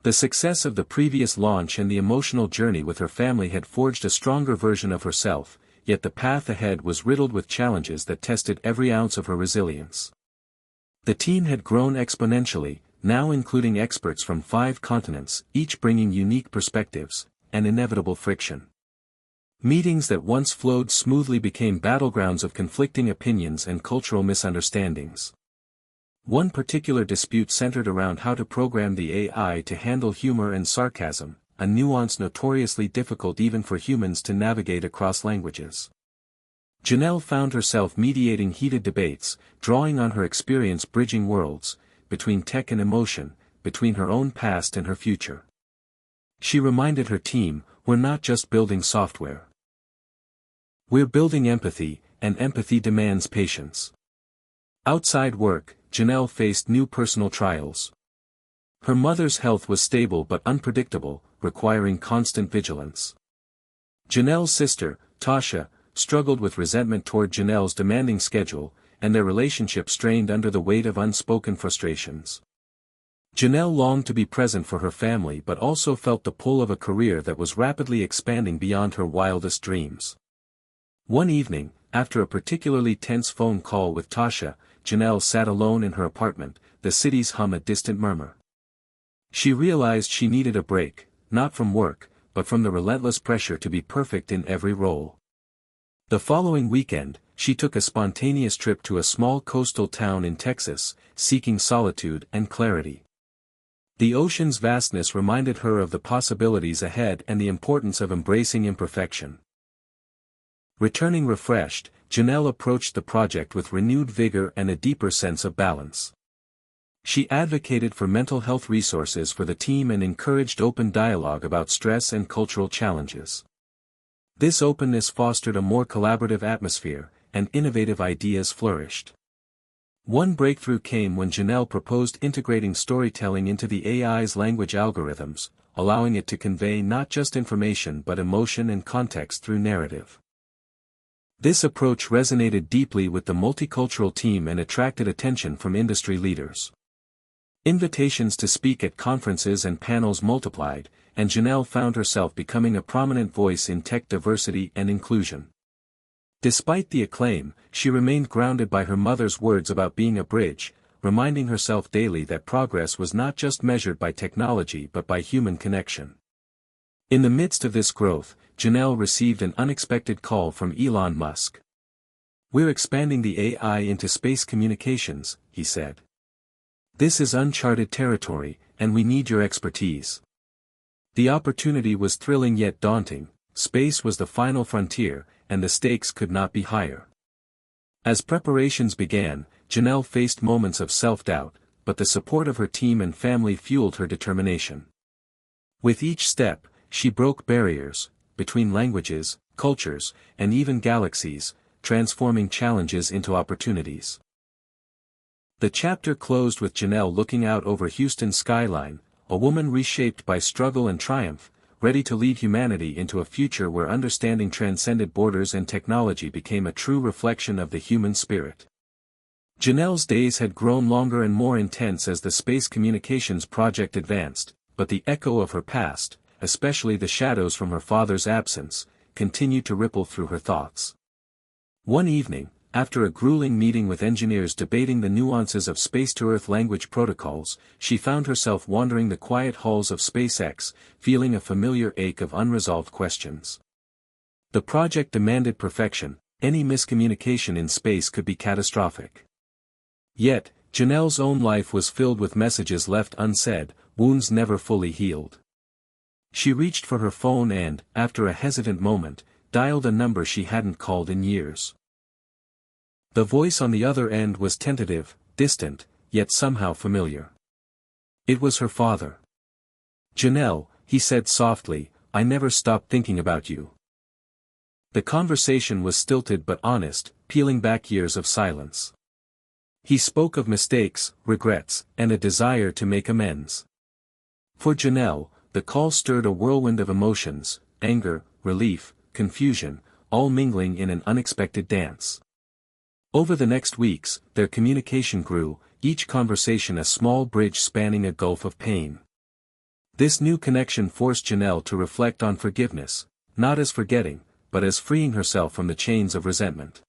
The success of the previous launch and the emotional journey with her family had forged a stronger version of herself, yet the path ahead was riddled with challenges that tested every ounce of her resilience. The team had grown exponentially, now including experts from 5 continents, each bringing unique perspectives, and inevitable friction. Meetings that once flowed smoothly became battlegrounds of conflicting opinions and cultural misunderstandings. One particular dispute centered around how to program the AI to handle humor and sarcasm, a nuance notoriously difficult even for humans to navigate across languages. Janelle found herself mediating heated debates, drawing on her experience bridging worlds, between tech and emotion, between her own past and her future. She reminded her team, "We're not just building software. We're building empathy, and empathy demands patience." Outside work, Janelle faced new personal trials. Her mother's health was stable but unpredictable, requiring constant vigilance. Janelle's sister, Tasha, struggled with resentment toward Janelle's demanding schedule, and their relationship strained under the weight of unspoken frustrations. Janelle longed to be present for her family but also felt the pull of a career that was rapidly expanding beyond her wildest dreams. One evening, after a particularly tense phone call with Tasha, Janelle sat alone in her apartment, the city's hum a distant murmur. She realized she needed a break, not from work, but from the relentless pressure to be perfect in every role. The following weekend, she took a spontaneous trip to a small coastal town in Texas, seeking solitude and clarity. The ocean's vastness reminded her of the possibilities ahead and the importance of embracing imperfection. Returning refreshed, Janelle approached the project with renewed vigor and a deeper sense of balance. She advocated for mental health resources for the team and encouraged open dialogue about stress and cultural challenges. This openness fostered a more collaborative atmosphere, and innovative ideas flourished. One breakthrough came when Janelle proposed integrating storytelling into the AI's language algorithms, allowing it to convey not just information but emotion and context through narrative. This approach resonated deeply with the multicultural team and attracted attention from industry leaders. Invitations to speak at conferences and panels multiplied, and Janelle found herself becoming a prominent voice in tech diversity and inclusion. Despite the acclaim, she remained grounded by her mother's words about being a bridge, reminding herself daily that progress was not just measured by technology but by human connection. In the midst of this growth, Janelle received an unexpected call from Elon Musk. "We're expanding the AI into space communications," he said. "This is uncharted territory, and we need your expertise." The opportunity was thrilling yet daunting. Space was the final frontier, and the stakes could not be higher. As preparations began, Janelle faced moments of self-doubt, but the support of her team and family fueled her determination. With each step, she broke barriers, between languages, cultures, and even galaxies, transforming challenges into opportunities. The chapter closed with Janelle looking out over Houston's skyline, a woman reshaped by struggle and triumph, ready to lead humanity into a future where understanding transcended borders and technology became a true reflection of the human spirit. Janelle's days had grown longer and more intense as the space communications project advanced, but the echo of her past, especially the shadows from her father's absence, continued to ripple through her thoughts. One evening, after a grueling meeting with engineers debating the nuances of space-to-Earth language protocols, she found herself wandering the quiet halls of SpaceX, feeling a familiar ache of unresolved questions. The project demanded perfection, any miscommunication in space could be catastrophic. Yet, Janelle's own life was filled with messages left unsaid, wounds never fully healed. She reached for her phone and, after a hesitant moment, dialed a number she hadn't called in years. The voice on the other end was tentative, distant, yet somehow familiar. It was her father. "Janelle," he said softly, "I never stopped thinking about you." The conversation was stilted but honest, peeling back years of silence. He spoke of mistakes, regrets, and a desire to make amends. For Janelle, the call stirred a whirlwind of emotions, anger, relief, confusion, all mingling in an unexpected dance. Over the next weeks, their communication grew, each conversation a small bridge spanning a gulf of pain. This new connection forced Janelle to reflect on forgiveness, not as forgetting, but as freeing herself from the chains of resentment.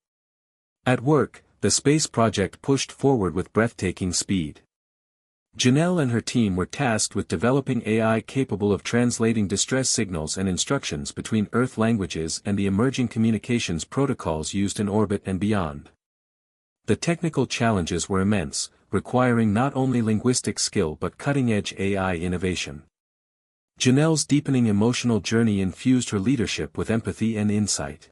At work, the space project pushed forward with breathtaking speed. Janelle and her team were tasked with developing AI capable of translating distress signals and instructions between Earth languages and the emerging communications protocols used in orbit and beyond. The technical challenges were immense, requiring not only linguistic skill but cutting-edge AI innovation. Janelle's deepening emotional journey infused her leadership with empathy and insight.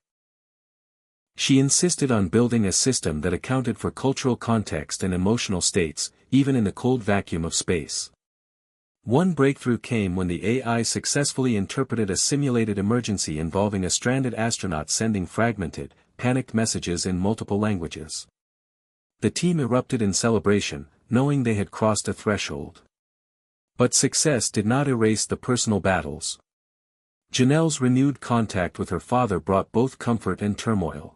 She insisted on building a system that accounted for cultural context and emotional states, even in the cold vacuum of space. One breakthrough came when the AI successfully interpreted a simulated emergency involving a stranded astronaut sending fragmented, panicked messages in multiple languages. The team erupted in celebration, knowing they had crossed a threshold. But success did not erase the personal battles. Janelle's renewed contact with her father brought both comfort and turmoil.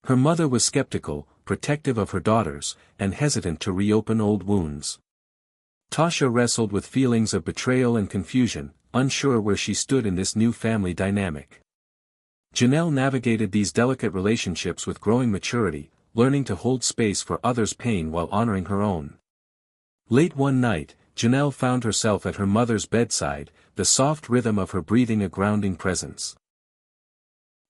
Her mother was skeptical, protective of her daughters, and hesitant to reopen old wounds. Tasha wrestled with feelings of betrayal and confusion, unsure where she stood in this new family dynamic. Janelle navigated these delicate relationships with growing maturity, learning to hold space for others' pain while honoring her own. Late one night, Janelle found herself at her mother's bedside, the soft rhythm of her breathing a grounding presence.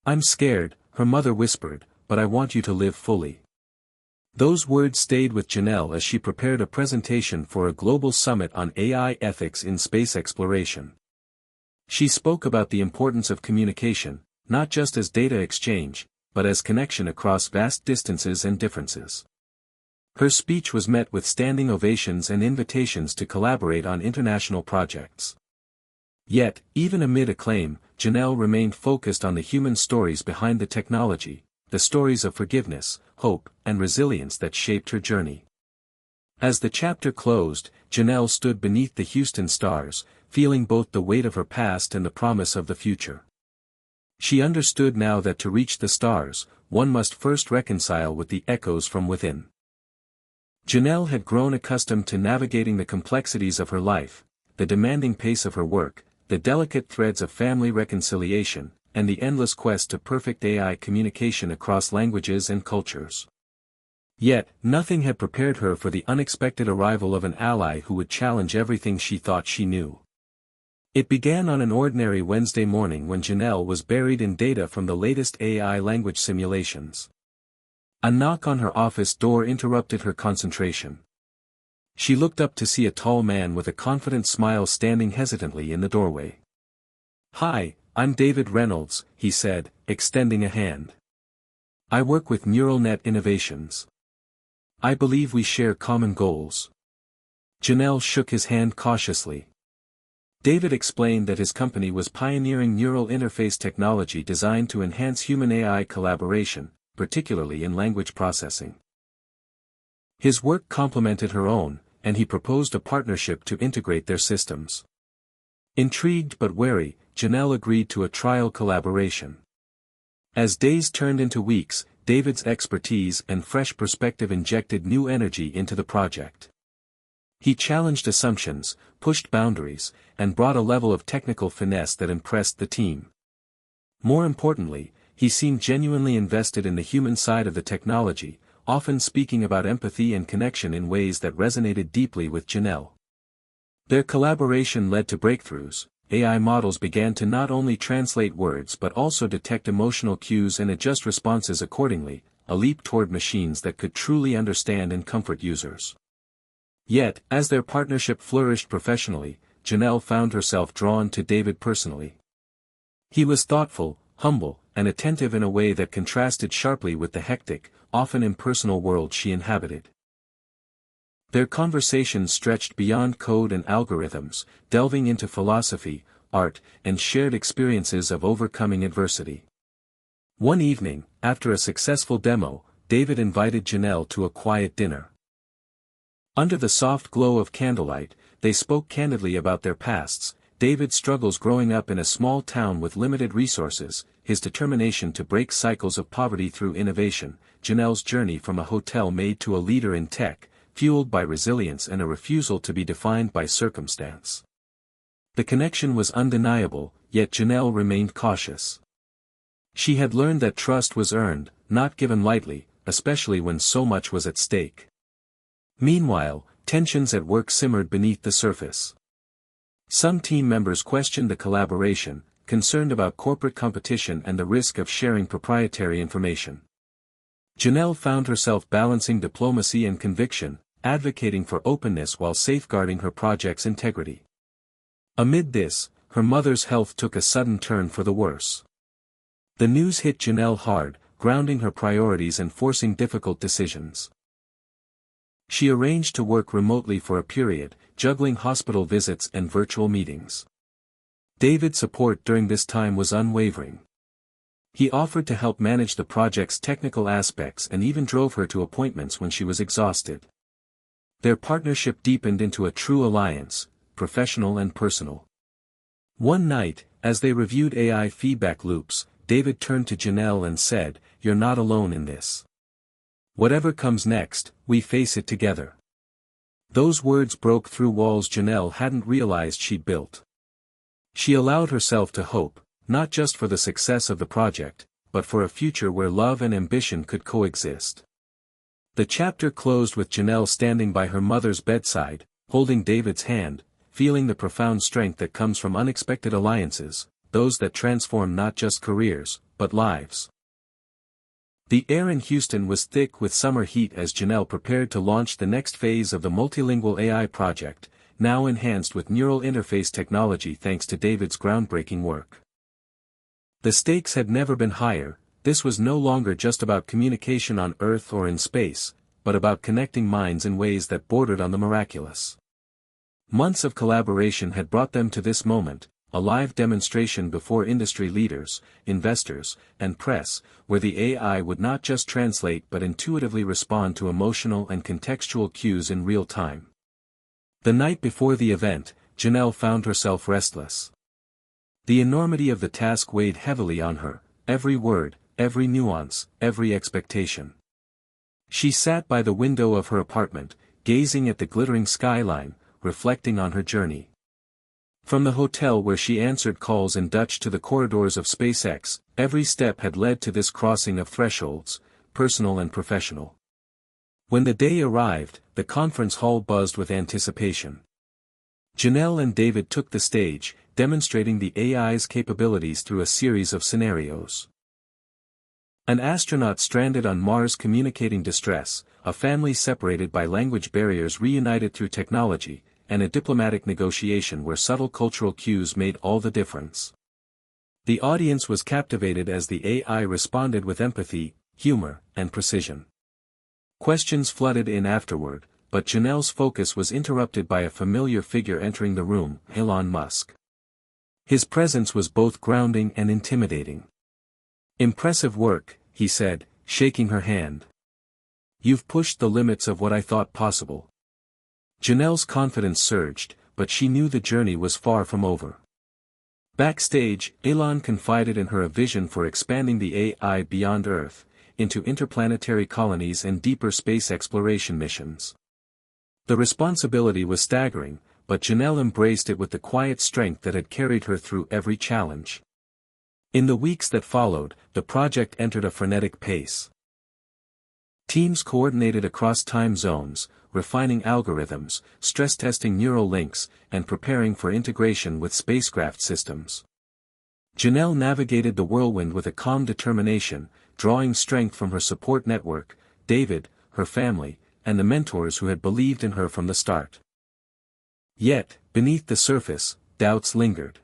"I'm scared," her mother whispered, "but I want you to live fully." Those words stayed with Janelle as she prepared a presentation for a global summit on AI ethics in space exploration. She spoke about the importance of communication, not just as data exchange, but as connection across vast distances and differences. Her speech was met with standing ovations and invitations to collaborate on international projects. Yet, even amid acclaim, Janelle remained focused on the human stories behind the technology, the stories of forgiveness, hope, and resilience that shaped her journey. As the chapter closed, Janelle stood beneath the Houston stars, feeling both the weight of her past and the promise of the future. She understood now that to reach the stars, one must first reconcile with the echoes from within. Janelle had grown accustomed to navigating the complexities of her life, the demanding pace of her work, the delicate threads of family reconciliation, and the endless quest to perfect AI communication across languages and cultures. Yet, nothing had prepared her for the unexpected arrival of an ally who would challenge everything she thought she knew. It began on an ordinary Wednesday morning when Janelle was buried in data from the latest AI language simulations. A knock on her office door interrupted her concentration. She looked up to see a tall man with a confident smile standing hesitantly in the doorway. "Hi, I'm David Reynolds," he said, extending a hand. "I work with Neural Net Innovations. I believe we share common goals." Janelle shook his hand cautiously. David explained that his company was pioneering neural interface technology designed to enhance human-AI collaboration, particularly in language processing. His work complemented her own, and he proposed a partnership to integrate their systems. Intrigued but wary, Janelle agreed to a trial collaboration. As days turned into weeks, David's expertise and fresh perspective injected new energy into the project. He challenged assumptions, pushed boundaries, and brought a level of technical finesse that impressed the team. More importantly, he seemed genuinely invested in the human side of the technology, often speaking about empathy and connection in ways that resonated deeply with Janelle. Their collaboration led to breakthroughs. AI models began to not only translate words but also detect emotional cues and adjust responses accordingly, a leap toward machines that could truly understand and comfort users. Yet, as their partnership flourished professionally, Janelle found herself drawn to David personally. He was thoughtful, humble, and attentive in a way that contrasted sharply with the hectic, often impersonal world she inhabited. Their conversations stretched beyond code and algorithms, delving into philosophy, art, and shared experiences of overcoming adversity. One evening, after a successful demo, David invited Janelle to a quiet dinner. Under the soft glow of candlelight, they spoke candidly about their pasts, David's struggles growing up in a small town with limited resources, his determination to break cycles of poverty through innovation, Janelle's journey from a hotel maid to a leader in tech, fueled by resilience and a refusal to be defined by circumstance. The connection was undeniable, yet Janelle remained cautious. She had learned that trust was earned, not given lightly, especially when so much was at stake. Meanwhile, tensions at work simmered beneath the surface. Some team members questioned the collaboration, concerned about corporate competition and the risk of sharing proprietary information. Janelle found herself balancing diplomacy and conviction, advocating for openness while safeguarding her project's integrity. Amid this, her mother's health took a sudden turn for the worse. The news hit Janelle hard, grounding her priorities and forcing difficult decisions. She arranged to work remotely for a period, juggling hospital visits and virtual meetings. David's support during this time was unwavering. He offered to help manage the project's technical aspects and even drove her to appointments when she was exhausted. Their partnership deepened into a true alliance, professional and personal. One night, as they reviewed AI feedback loops, David turned to Janelle and said, "You're not alone in this. Whatever comes next, we face it together." Those words broke through walls Janelle hadn't realized she'd built. She allowed herself to hope, not just for the success of the project, but for a future where love and ambition could coexist. The chapter closed with Janelle standing by her mother's bedside, holding David's hand, feeling the profound strength that comes from unexpected alliances, those that transform not just careers, but lives. The air in Houston was thick with summer heat as Janelle prepared to launch the next phase of the multilingual AI project, now enhanced with neural interface technology thanks to David's groundbreaking work. The stakes had never been higher. This was no longer just about communication on Earth or in space, but about connecting minds in ways that bordered on the miraculous. Months of collaboration had brought them to this moment, a live demonstration before industry leaders, investors, and press, where the AI would not just translate but intuitively respond to emotional and contextual cues in real time. The night before the event, Janelle found herself restless. The enormity of the task weighed heavily on her, every word, every nuance, every expectation. She sat by the window of her apartment, gazing at the glittering skyline, reflecting on her journey. From the hotel where she answered calls in Dutch to the corridors of SpaceX, every step had led to this crossing of thresholds, personal and professional. When the day arrived, the conference hall buzzed with anticipation. Janelle and David took the stage, demonstrating the AI's capabilities through a series of scenarios. An astronaut stranded on Mars communicating distress, a family separated by language barriers reunited through technology, and a diplomatic negotiation where subtle cultural cues made all the difference. The audience was captivated as the AI responded with empathy, humor, and precision. Questions flooded in afterward, but Janelle's focus was interrupted by a familiar figure entering the room, Elon Musk. His presence was both grounding and intimidating. "Impressive work," he said, shaking her hand. "You've pushed the limits of what I thought possible." Janelle's confidence surged, but she knew the journey was far from over. Backstage, Elon confided in her a vision for expanding the AI beyond Earth, into interplanetary colonies and deeper space exploration missions. The responsibility was staggering, but Janelle embraced it with the quiet strength that had carried her through every challenge. In the weeks that followed, the project entered a frenetic pace. Teams coordinated across time zones, refining algorithms, stress-testing neural links, and preparing for integration with spacecraft systems. Janelle navigated the whirlwind with a calm determination, drawing strength from her support network, David, her family, and the mentors who had believed in her from the start. Yet, beneath the surface, doubts lingered.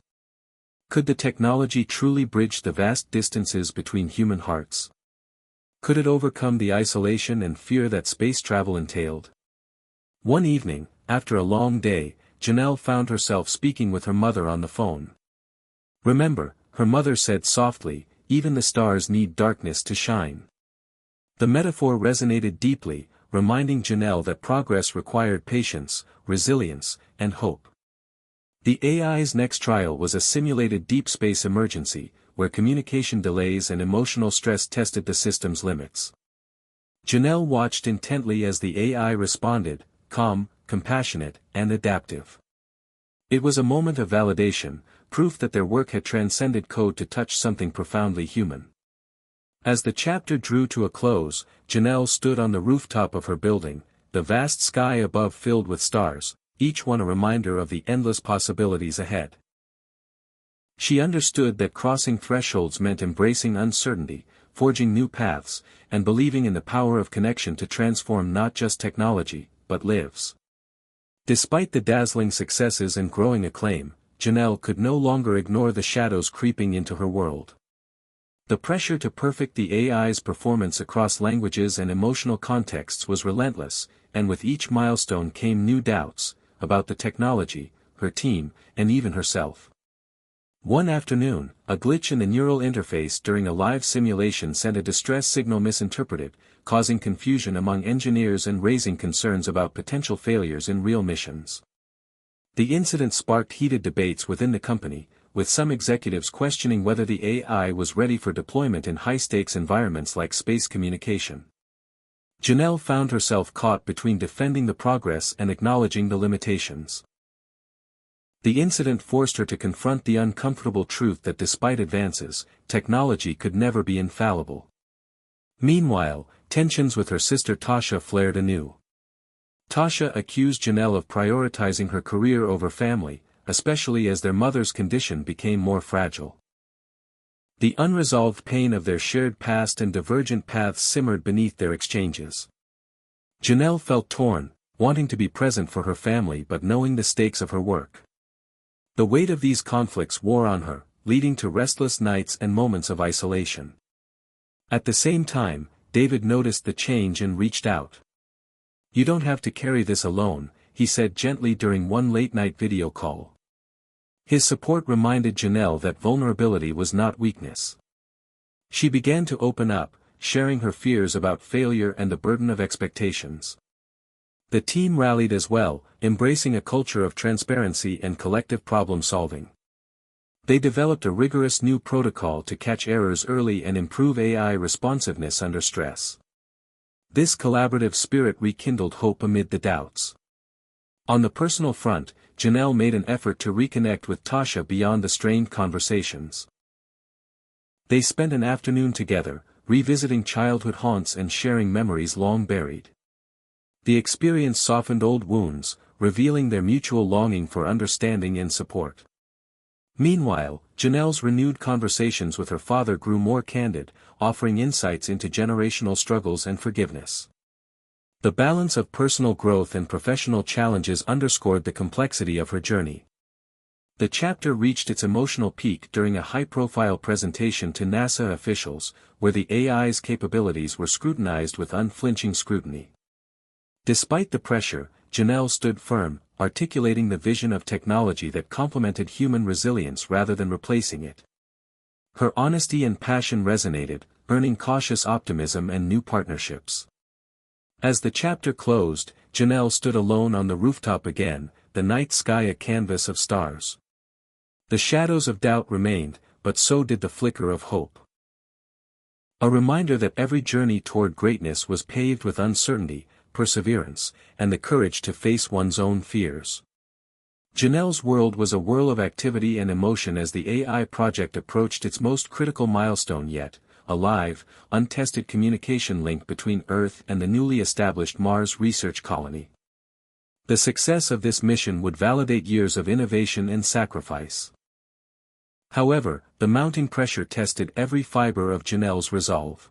Could the technology truly bridge the vast distances between human hearts? Could it overcome the isolation and fear that space travel entailed? One evening, after a long day, Janelle found herself speaking with her mother on the phone. "Remember," her mother said softly, "even the stars need darkness to shine." The metaphor resonated deeply, reminding Janelle that progress required patience, resilience, and hope. The AI's next trial was a simulated deep space emergency, where communication delays and emotional stress tested the system's limits. Janelle watched intently as the AI responded, calm, compassionate, and adaptive. It was a moment of validation, proof that their work had transcended code to touch something profoundly human. As the chapter drew to a close, Janelle stood on the rooftop of her building, the vast sky above filled with stars, each one a reminder of the endless possibilities ahead. She understood that crossing thresholds meant embracing uncertainty, forging new paths, and believing in the power of connection to transform not just technology, but lives. Despite the dazzling successes and growing acclaim, Janelle could no longer ignore the shadows creeping into her world. The pressure to perfect the AI's performance across languages and emotional contexts was relentless, and with each milestone came new doubts, about the technology, her team, and even herself. One afternoon, a glitch in the neural interface during a live simulation sent a distress signal misinterpreted, causing confusion among engineers and raising concerns about potential failures in real missions. The incident sparked heated debates within the company, with some executives questioning whether the AI was ready for deployment in high-stakes environments like space communication. Janelle found herself caught between defending the progress and acknowledging the limitations. The incident forced her to confront the uncomfortable truth that despite advances, technology could never be infallible. Meanwhile, tensions with her sister Tasha flared anew. Tasha accused Janelle of prioritizing her career over family, especially as their mother's condition became more fragile. The unresolved pain of their shared past and divergent paths simmered beneath their exchanges. Janelle felt torn, wanting to be present for her family but knowing the stakes of her work. The weight of these conflicts wore on her, leading to restless nights and moments of isolation. At the same time, David noticed the change and reached out. "You don't have to carry this alone," he said gently during one late-night video call. His support reminded Janelle that vulnerability was not weakness. She began to open up, sharing her fears about failure and the burden of expectations. The team rallied as well, embracing a culture of transparency and collective problem-solving. They developed a rigorous new protocol to catch errors early and improve AI responsiveness under stress. This collaborative spirit rekindled hope amid the doubts. On the personal front, Janelle made an effort to reconnect with Tasha beyond the strained conversations. They spent an afternoon together, revisiting childhood haunts and sharing memories long buried. The experience softened old wounds, revealing their mutual longing for understanding and support. Meanwhile, Janelle's renewed conversations with her father grew more candid, offering insights into generational struggles and forgiveness. The balance of personal growth and professional challenges underscored the complexity of her journey. The chapter reached its emotional peak during a high-profile presentation to NASA officials, where the AI's capabilities were scrutinized with unflinching scrutiny. Despite the pressure, Janelle stood firm, articulating the vision of technology that complemented human resilience rather than replacing it. Her honesty and passion resonated, earning cautious optimism and new partnerships. As the chapter closed, Janelle stood alone on the rooftop again, the night sky a canvas of stars. The shadows of doubt remained, but so did the flicker of hope. A reminder that every journey toward greatness was paved with uncertainty, perseverance, and the courage to face one's own fears. Janelle's world was a whirl of activity and emotion as the AI project approached its most critical milestone yet, a live, untested communication link between Earth and the newly established Mars research colony. The success of this mission would validate years of innovation and sacrifice. However, the mounting pressure tested every fiber of Janelle's resolve.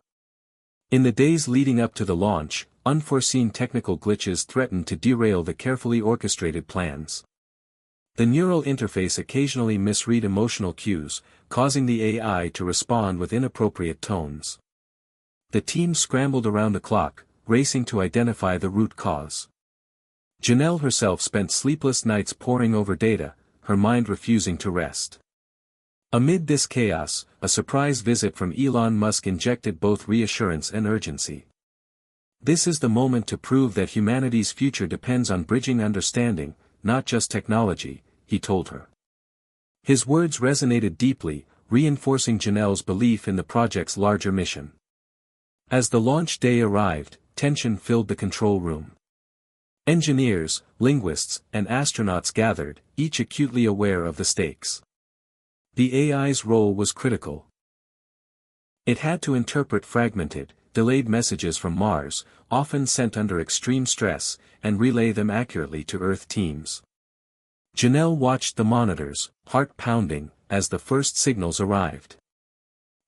In the days leading up to the launch, unforeseen technical glitches threatened to derail the carefully orchestrated plans. The neural interface occasionally misread emotional cues, causing the AI to respond with inappropriate tones. The team scrambled around the clock, racing to identify the root cause. Janelle herself spent sleepless nights poring over data, her mind refusing to rest. Amid this chaos, a surprise visit from Elon Musk injected both reassurance and urgency. "This is the moment to prove that humanity's future depends on bridging understanding, not just technology," he told her. His words resonated deeply, reinforcing Janelle's belief in the project's larger mission. As the launch day arrived, tension filled the control room. Engineers, linguists, and astronauts gathered, each acutely aware of the stakes. The AI's role was critical. It had to interpret fragmented, delayed messages from Mars, often sent under extreme stress, and relay them accurately to Earth teams. Janelle watched the monitors, heart pounding, as the first signals arrived.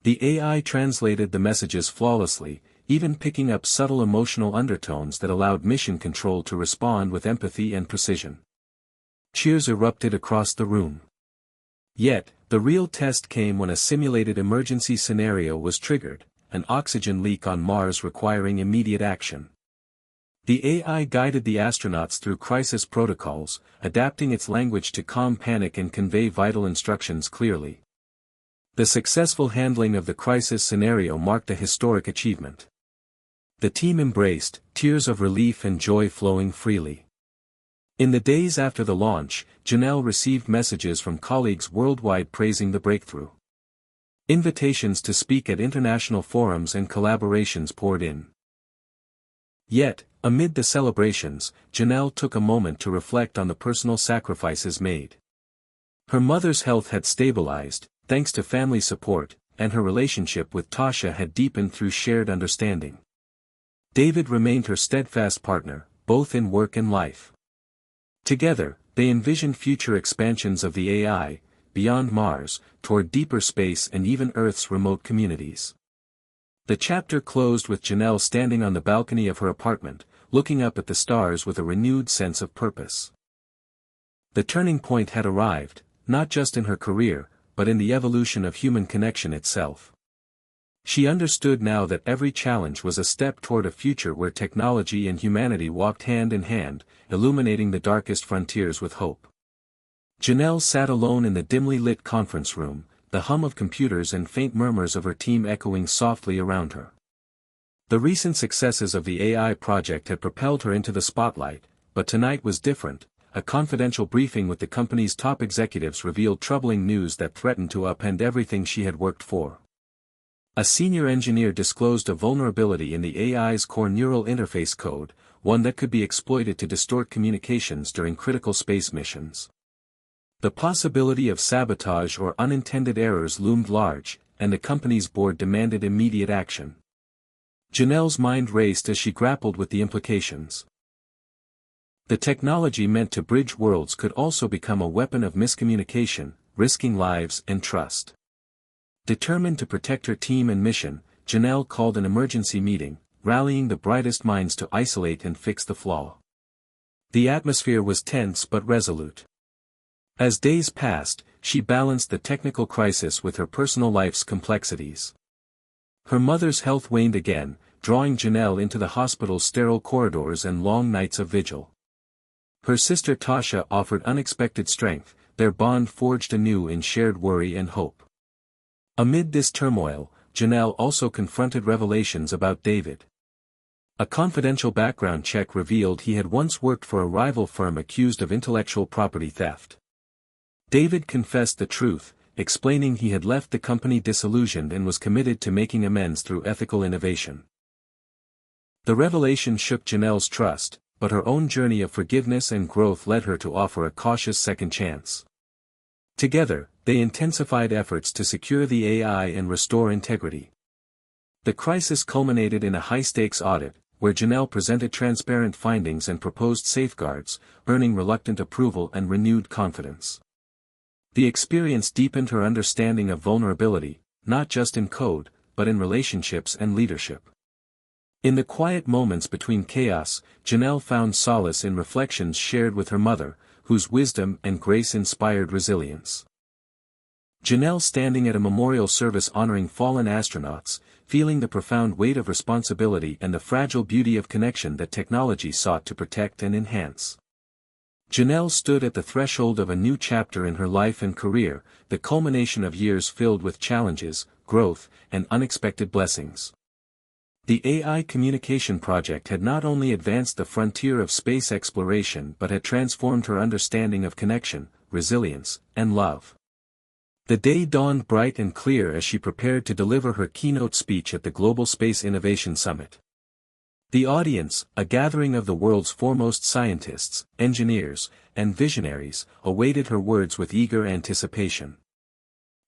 The AI translated the messages flawlessly, even picking up subtle emotional undertones that allowed mission control to respond with empathy and precision. Cheers erupted across the room. Yet, the real test came when a simulated emergency scenario was triggered, an oxygen leak on Mars requiring immediate action. The AI guided the astronauts through crisis protocols, adapting its language to calm panic and convey vital instructions clearly. The successful handling of the crisis scenario marked a historic achievement. The team embraced, tears of relief and joy flowing freely. In the days after the launch, Janelle received messages from colleagues worldwide praising the breakthrough. Invitations to speak at international forums and collaborations poured in. Yet, amid the celebrations, Janelle took a moment to reflect on the personal sacrifices made. Her mother's health had stabilized, thanks to family support, and her relationship with Tasha had deepened through shared understanding. David remained her steadfast partner, both in work and life. Together, they envisioned future expansions of the AI, beyond Mars, toward deeper space and even Earth's remote communities. The chapter closed with Janelle standing on the balcony of her apartment, looking up at the stars with a renewed sense of purpose. The turning point had arrived, not just in her career, but in the evolution of human connection itself. She understood now that every challenge was a step toward a future where technology and humanity walked hand in hand, illuminating the darkest frontiers with hope. Janelle sat alone in the dimly lit conference room, the hum of computers and faint murmurs of her team echoing softly around her. The recent successes of the AI project had propelled her into the spotlight, but tonight was different. A confidential briefing with the company's top executives revealed troubling news that threatened to upend everything she had worked for. A senior engineer disclosed a vulnerability in the AI's core neural interface code, one that could be exploited to distort communications during critical space missions. The possibility of sabotage or unintended errors loomed large, and the company's board demanded immediate action. Janelle's mind raced as she grappled with the implications. The technology meant to bridge worlds could also become a weapon of miscommunication, risking lives and trust. Determined to protect her team and mission, Janelle called an emergency meeting, rallying the brightest minds to isolate and fix the flaw. The atmosphere was tense but resolute. As days passed, she balanced the technical crisis with her personal life's complexities. Her mother's health waned again, drawing Janelle into the hospital's sterile corridors and long nights of vigil. Her sister Tasha offered unexpected strength, their bond forged anew in shared worry and hope. Amid this turmoil, Janelle also confronted revelations about David. A confidential background check revealed he had once worked for a rival firm accused of intellectual property theft. David confessed the truth, explaining he had left the company disillusioned and was committed to making amends through ethical innovation. The revelation shook Janelle's trust, but her own journey of forgiveness and growth led her to offer a cautious second chance. Together, they intensified efforts to secure the AI and restore integrity. The crisis culminated in a high-stakes audit, where Janelle presented transparent findings and proposed safeguards, earning reluctant approval and renewed confidence. The experience deepened her understanding of vulnerability, not just in code, but in relationships and leadership. In the quiet moments between chaos, Janelle found solace in reflections shared with her mother, whose wisdom and grace inspired resilience. Janelle standing at a memorial service honoring fallen astronauts, feeling the profound weight of responsibility and the fragile beauty of connection that technology sought to protect and enhance. Janelle stood at the threshold of a new chapter in her life and career, the culmination of years filled with challenges, growth, and unexpected blessings. The AI communication project had not only advanced the frontier of space exploration but had transformed her understanding of connection, resilience, and love. The day dawned bright and clear as she prepared to deliver her keynote speech at the Global Space Innovation Summit. The audience, a gathering of the world's foremost scientists, engineers, and visionaries, awaited her words with eager anticipation.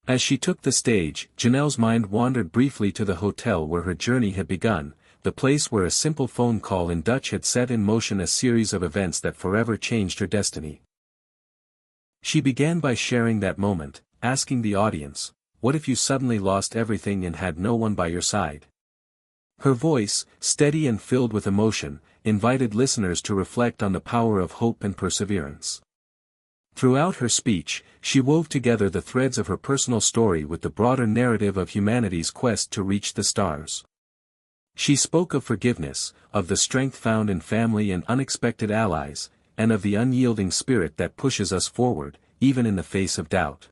As she took the stage, Janelle's mind wandered briefly to the hotel where her journey had begun, the place where a simple phone call in Dutch had set in motion a series of events that forever changed her destiny. She began by sharing that moment, asking the audience, "What if you suddenly lost everything and had no one by your side?" Her voice, steady and filled with emotion, invited listeners to reflect on the power of hope and perseverance. Throughout her speech, she wove together the threads of her personal story with the broader narrative of humanity's quest to reach the stars. She spoke of forgiveness, of the strength found in family and unexpected allies, and of the unyielding spirit that pushes us forward, even in the face of doubt.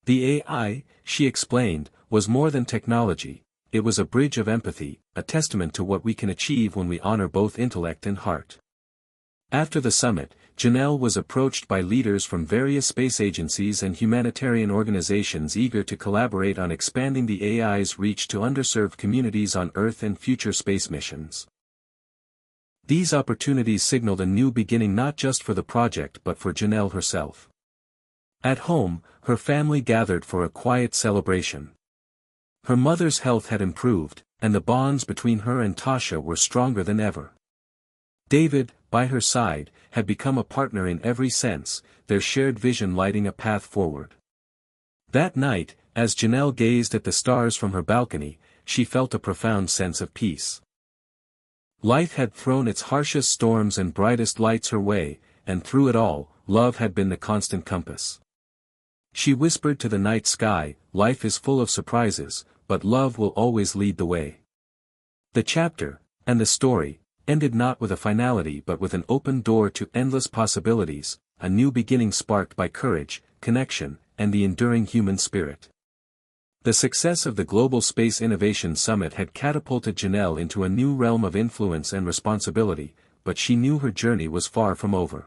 The AI, she explained, was more than technology. It was a bridge of empathy, a testament to what we can achieve when we honor both intellect and heart. After the summit, Janelle was approached by leaders from various space agencies and humanitarian organizations eager to collaborate on expanding the AI's reach to underserved communities on Earth and future space missions. These opportunities signaled a new beginning not just for the project but for Janelle herself. At home, her family gathered for a quiet celebration. Her mother's health had improved, and the bonds between her and Tasha were stronger than ever. David, by her side, had become a partner in every sense, their shared vision lighting a path forward. That night, as Janelle gazed at the stars from her balcony, she felt a profound sense of peace. Life had thrown its harshest storms and brightest lights her way, and through it all, love had been the constant compass. She whispered to the night sky, "Life is full of surprises, but love will always lead the way." The chapter, and the story, ended not with a finality but with an open door to endless possibilities, a new beginning sparked by courage, connection, and the enduring human spirit. The success of the Global Space Innovation Summit had catapulted Janelle into a new realm of influence and responsibility, but she knew her journey was far from over.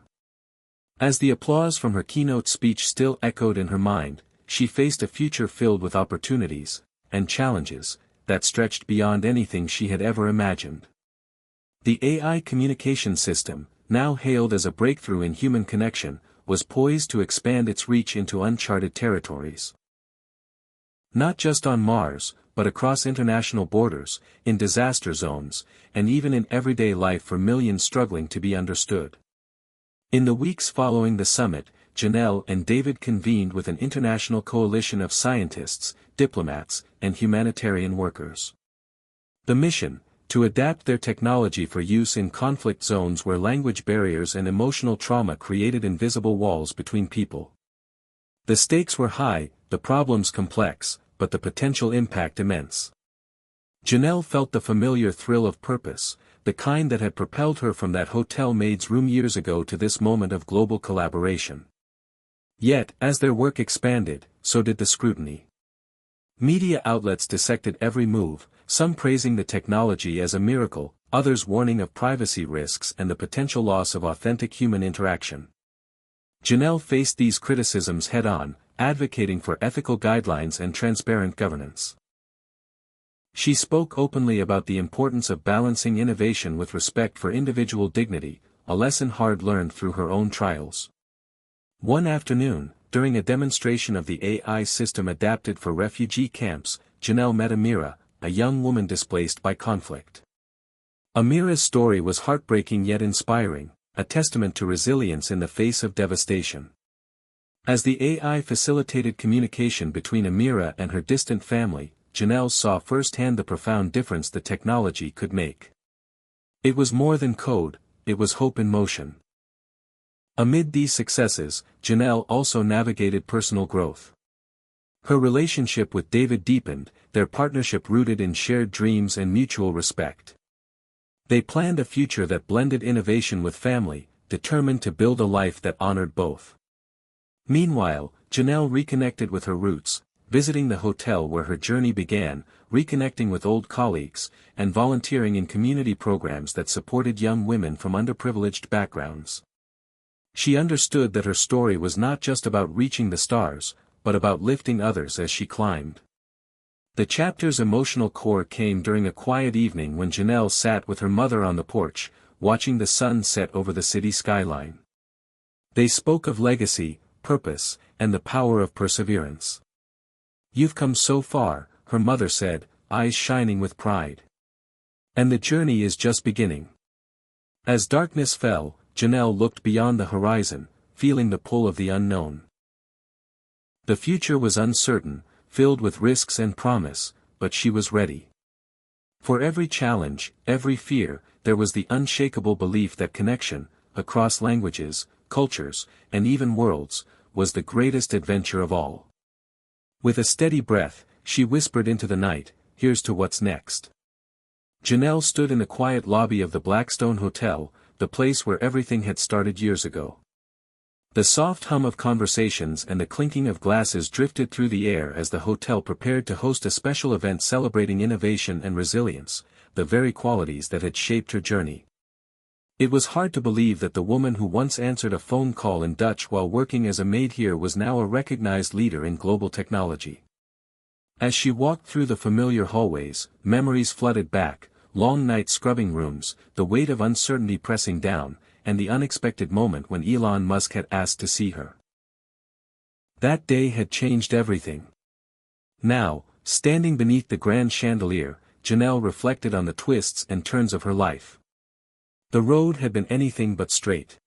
As the applause from her keynote speech still echoed in her mind, she faced a future filled with opportunities, and challenges, that stretched beyond anything she had ever imagined. The AI communication system, now hailed as a breakthrough in human connection, was poised to expand its reach into uncharted territories. Not just on Mars, but across international borders, in disaster zones, and even in everyday life for millions struggling to be understood. In the weeks following the summit, Janelle and David convened with an international coalition of scientists, diplomats, and humanitarian workers. The mission, to adapt their technology for use in conflict zones where language barriers and emotional trauma created invisible walls between people. The stakes were high, the problems complex, but the potential impact immense. Janelle felt the familiar thrill of purpose, the kind that had propelled her from that hotel maid's room years ago to this moment of global collaboration. Yet, as their work expanded, so did the scrutiny. Media outlets dissected every move, some praising the technology as a miracle, others warning of privacy risks and the potential loss of authentic human interaction. Janelle faced these criticisms head-on, advocating for ethical guidelines and transparent governance. She spoke openly about the importance of balancing innovation with respect for individual dignity, a lesson hard learned through her own trials. One afternoon, during a demonstration of the AI system adapted for refugee camps, Janelle met Amira, a young woman displaced by conflict. Amira's story was heartbreaking yet inspiring, a testament to resilience in the face of devastation. As the AI facilitated communication between Amira and her distant family, Janelle saw firsthand the profound difference the technology could make. It was more than code, it was hope in motion. Amid these successes, Janelle also navigated personal growth. Her relationship with David deepened, their partnership rooted in shared dreams and mutual respect. They planned a future that blended innovation with family, determined to build a life that honored both. Meanwhile, Janelle reconnected with her roots, visiting the hotel where her journey began, reconnecting with old colleagues, and volunteering in community programs that supported young women from underprivileged backgrounds. She understood that her story was not just about reaching the stars, but about lifting others as she climbed. The chapter's emotional core came during a quiet evening when Janelle sat with her mother on the porch, watching the sun set over the city skyline. They spoke of legacy, purpose, and the power of perseverance. "You've come so far," her mother said, eyes shining with pride. "And the journey is just beginning." As darkness fell, Janelle looked beyond the horizon, feeling the pull of the unknown. The future was uncertain, filled with risks and promise, but she was ready. For every challenge, every fear, there was the unshakable belief that connection, across languages, cultures, and even worlds, was the greatest adventure of all. With a steady breath, she whispered into the night, "Here's to what's next." Janelle stood in the quiet lobby of the Blackstone Hotel, the place where everything had started years ago. The soft hum of conversations and the clinking of glasses drifted through the air as the hotel prepared to host a special event celebrating innovation and resilience, the very qualities that had shaped her journey. It was hard to believe that the woman who once answered a phone call in Dutch while working as a maid here was now a recognized leader in global technology. As she walked through the familiar hallways, memories flooded back, long night scrubbing rooms, the weight of uncertainty pressing down, and the unexpected moment when Elon Musk had asked to see her. That day had changed everything. Now, standing beneath the grand chandelier, Janelle reflected on the twists and turns of her life. The road had been anything but straight.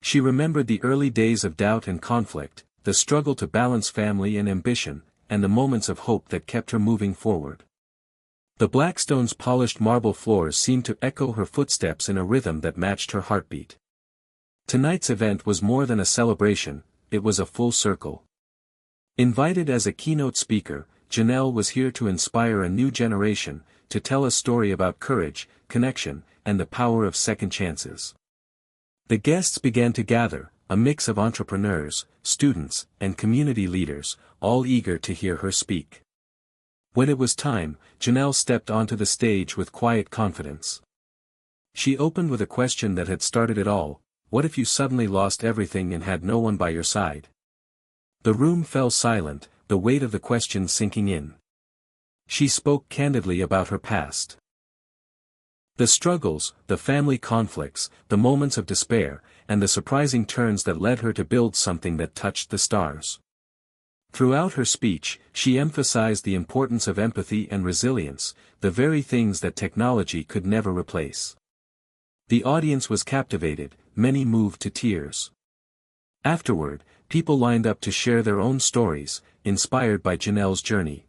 She remembered the early days of doubt and conflict, the struggle to balance family and ambition, and the moments of hope that kept her moving forward. The Blackstone's polished marble floors seemed to echo her footsteps in a rhythm that matched her heartbeat. Tonight's event was more than a celebration, it was a full circle. Invited as a keynote speaker, Janelle was here to inspire a new generation, to tell a story about courage, connection, and the power of second chances. The guests began to gather, a mix of entrepreneurs, students, and community leaders, all eager to hear her speak. When it was time, Janelle stepped onto the stage with quiet confidence. She opened with a question that had started it all: what if you suddenly lost everything and had no one by your side? The room fell silent, the weight of the question sinking in. She spoke candidly about her past. The struggles, the family conflicts, the moments of despair, and the surprising turns that led her to build something that touched the stars. Throughout her speech, she emphasized the importance of empathy and resilience, the very things that technology could never replace. The audience was captivated, many moved to tears. Afterward, people lined up to share their own stories, inspired by Janelle's journey.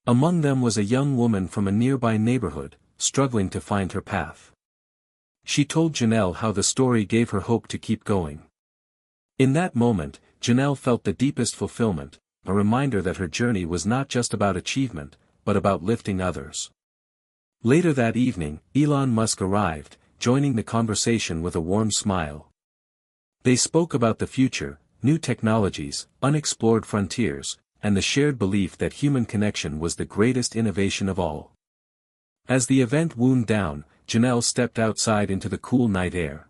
Among them was a young woman from a nearby neighborhood, struggling to find her path. She told Janelle how the story gave her hope to keep going. In that moment, Janelle felt the deepest fulfillment, a reminder that her journey was not just about achievement, but about lifting others. Later that evening, Elon Musk arrived, joining the conversation with a warm smile. They spoke about the future, new technologies, unexplored frontiers, and the shared belief that human connection was the greatest innovation of all. As the event wound down, Janelle stepped outside into the cool night air.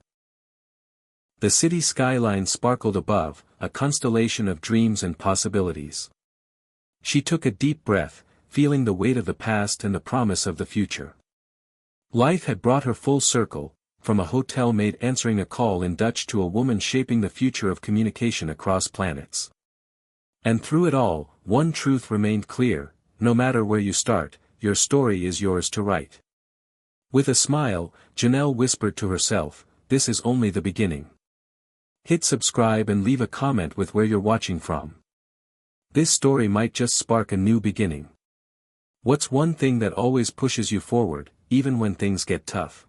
The city skyline sparkled above, a constellation of dreams and possibilities. She took a deep breath, feeling the weight of the past and the promise of the future. Life had brought her full circle, from a hotel maid answering a call in Dutch to a woman shaping the future of communication across planets. And through it all, one truth remained clear: no matter where you start, your story is yours to write. With a smile, Janelle whispered to herself, "This is only the beginning." Hit subscribe and leave a comment with where you're watching from. This story might just spark a new beginning. What's one thing that always pushes you forward, even when things get tough?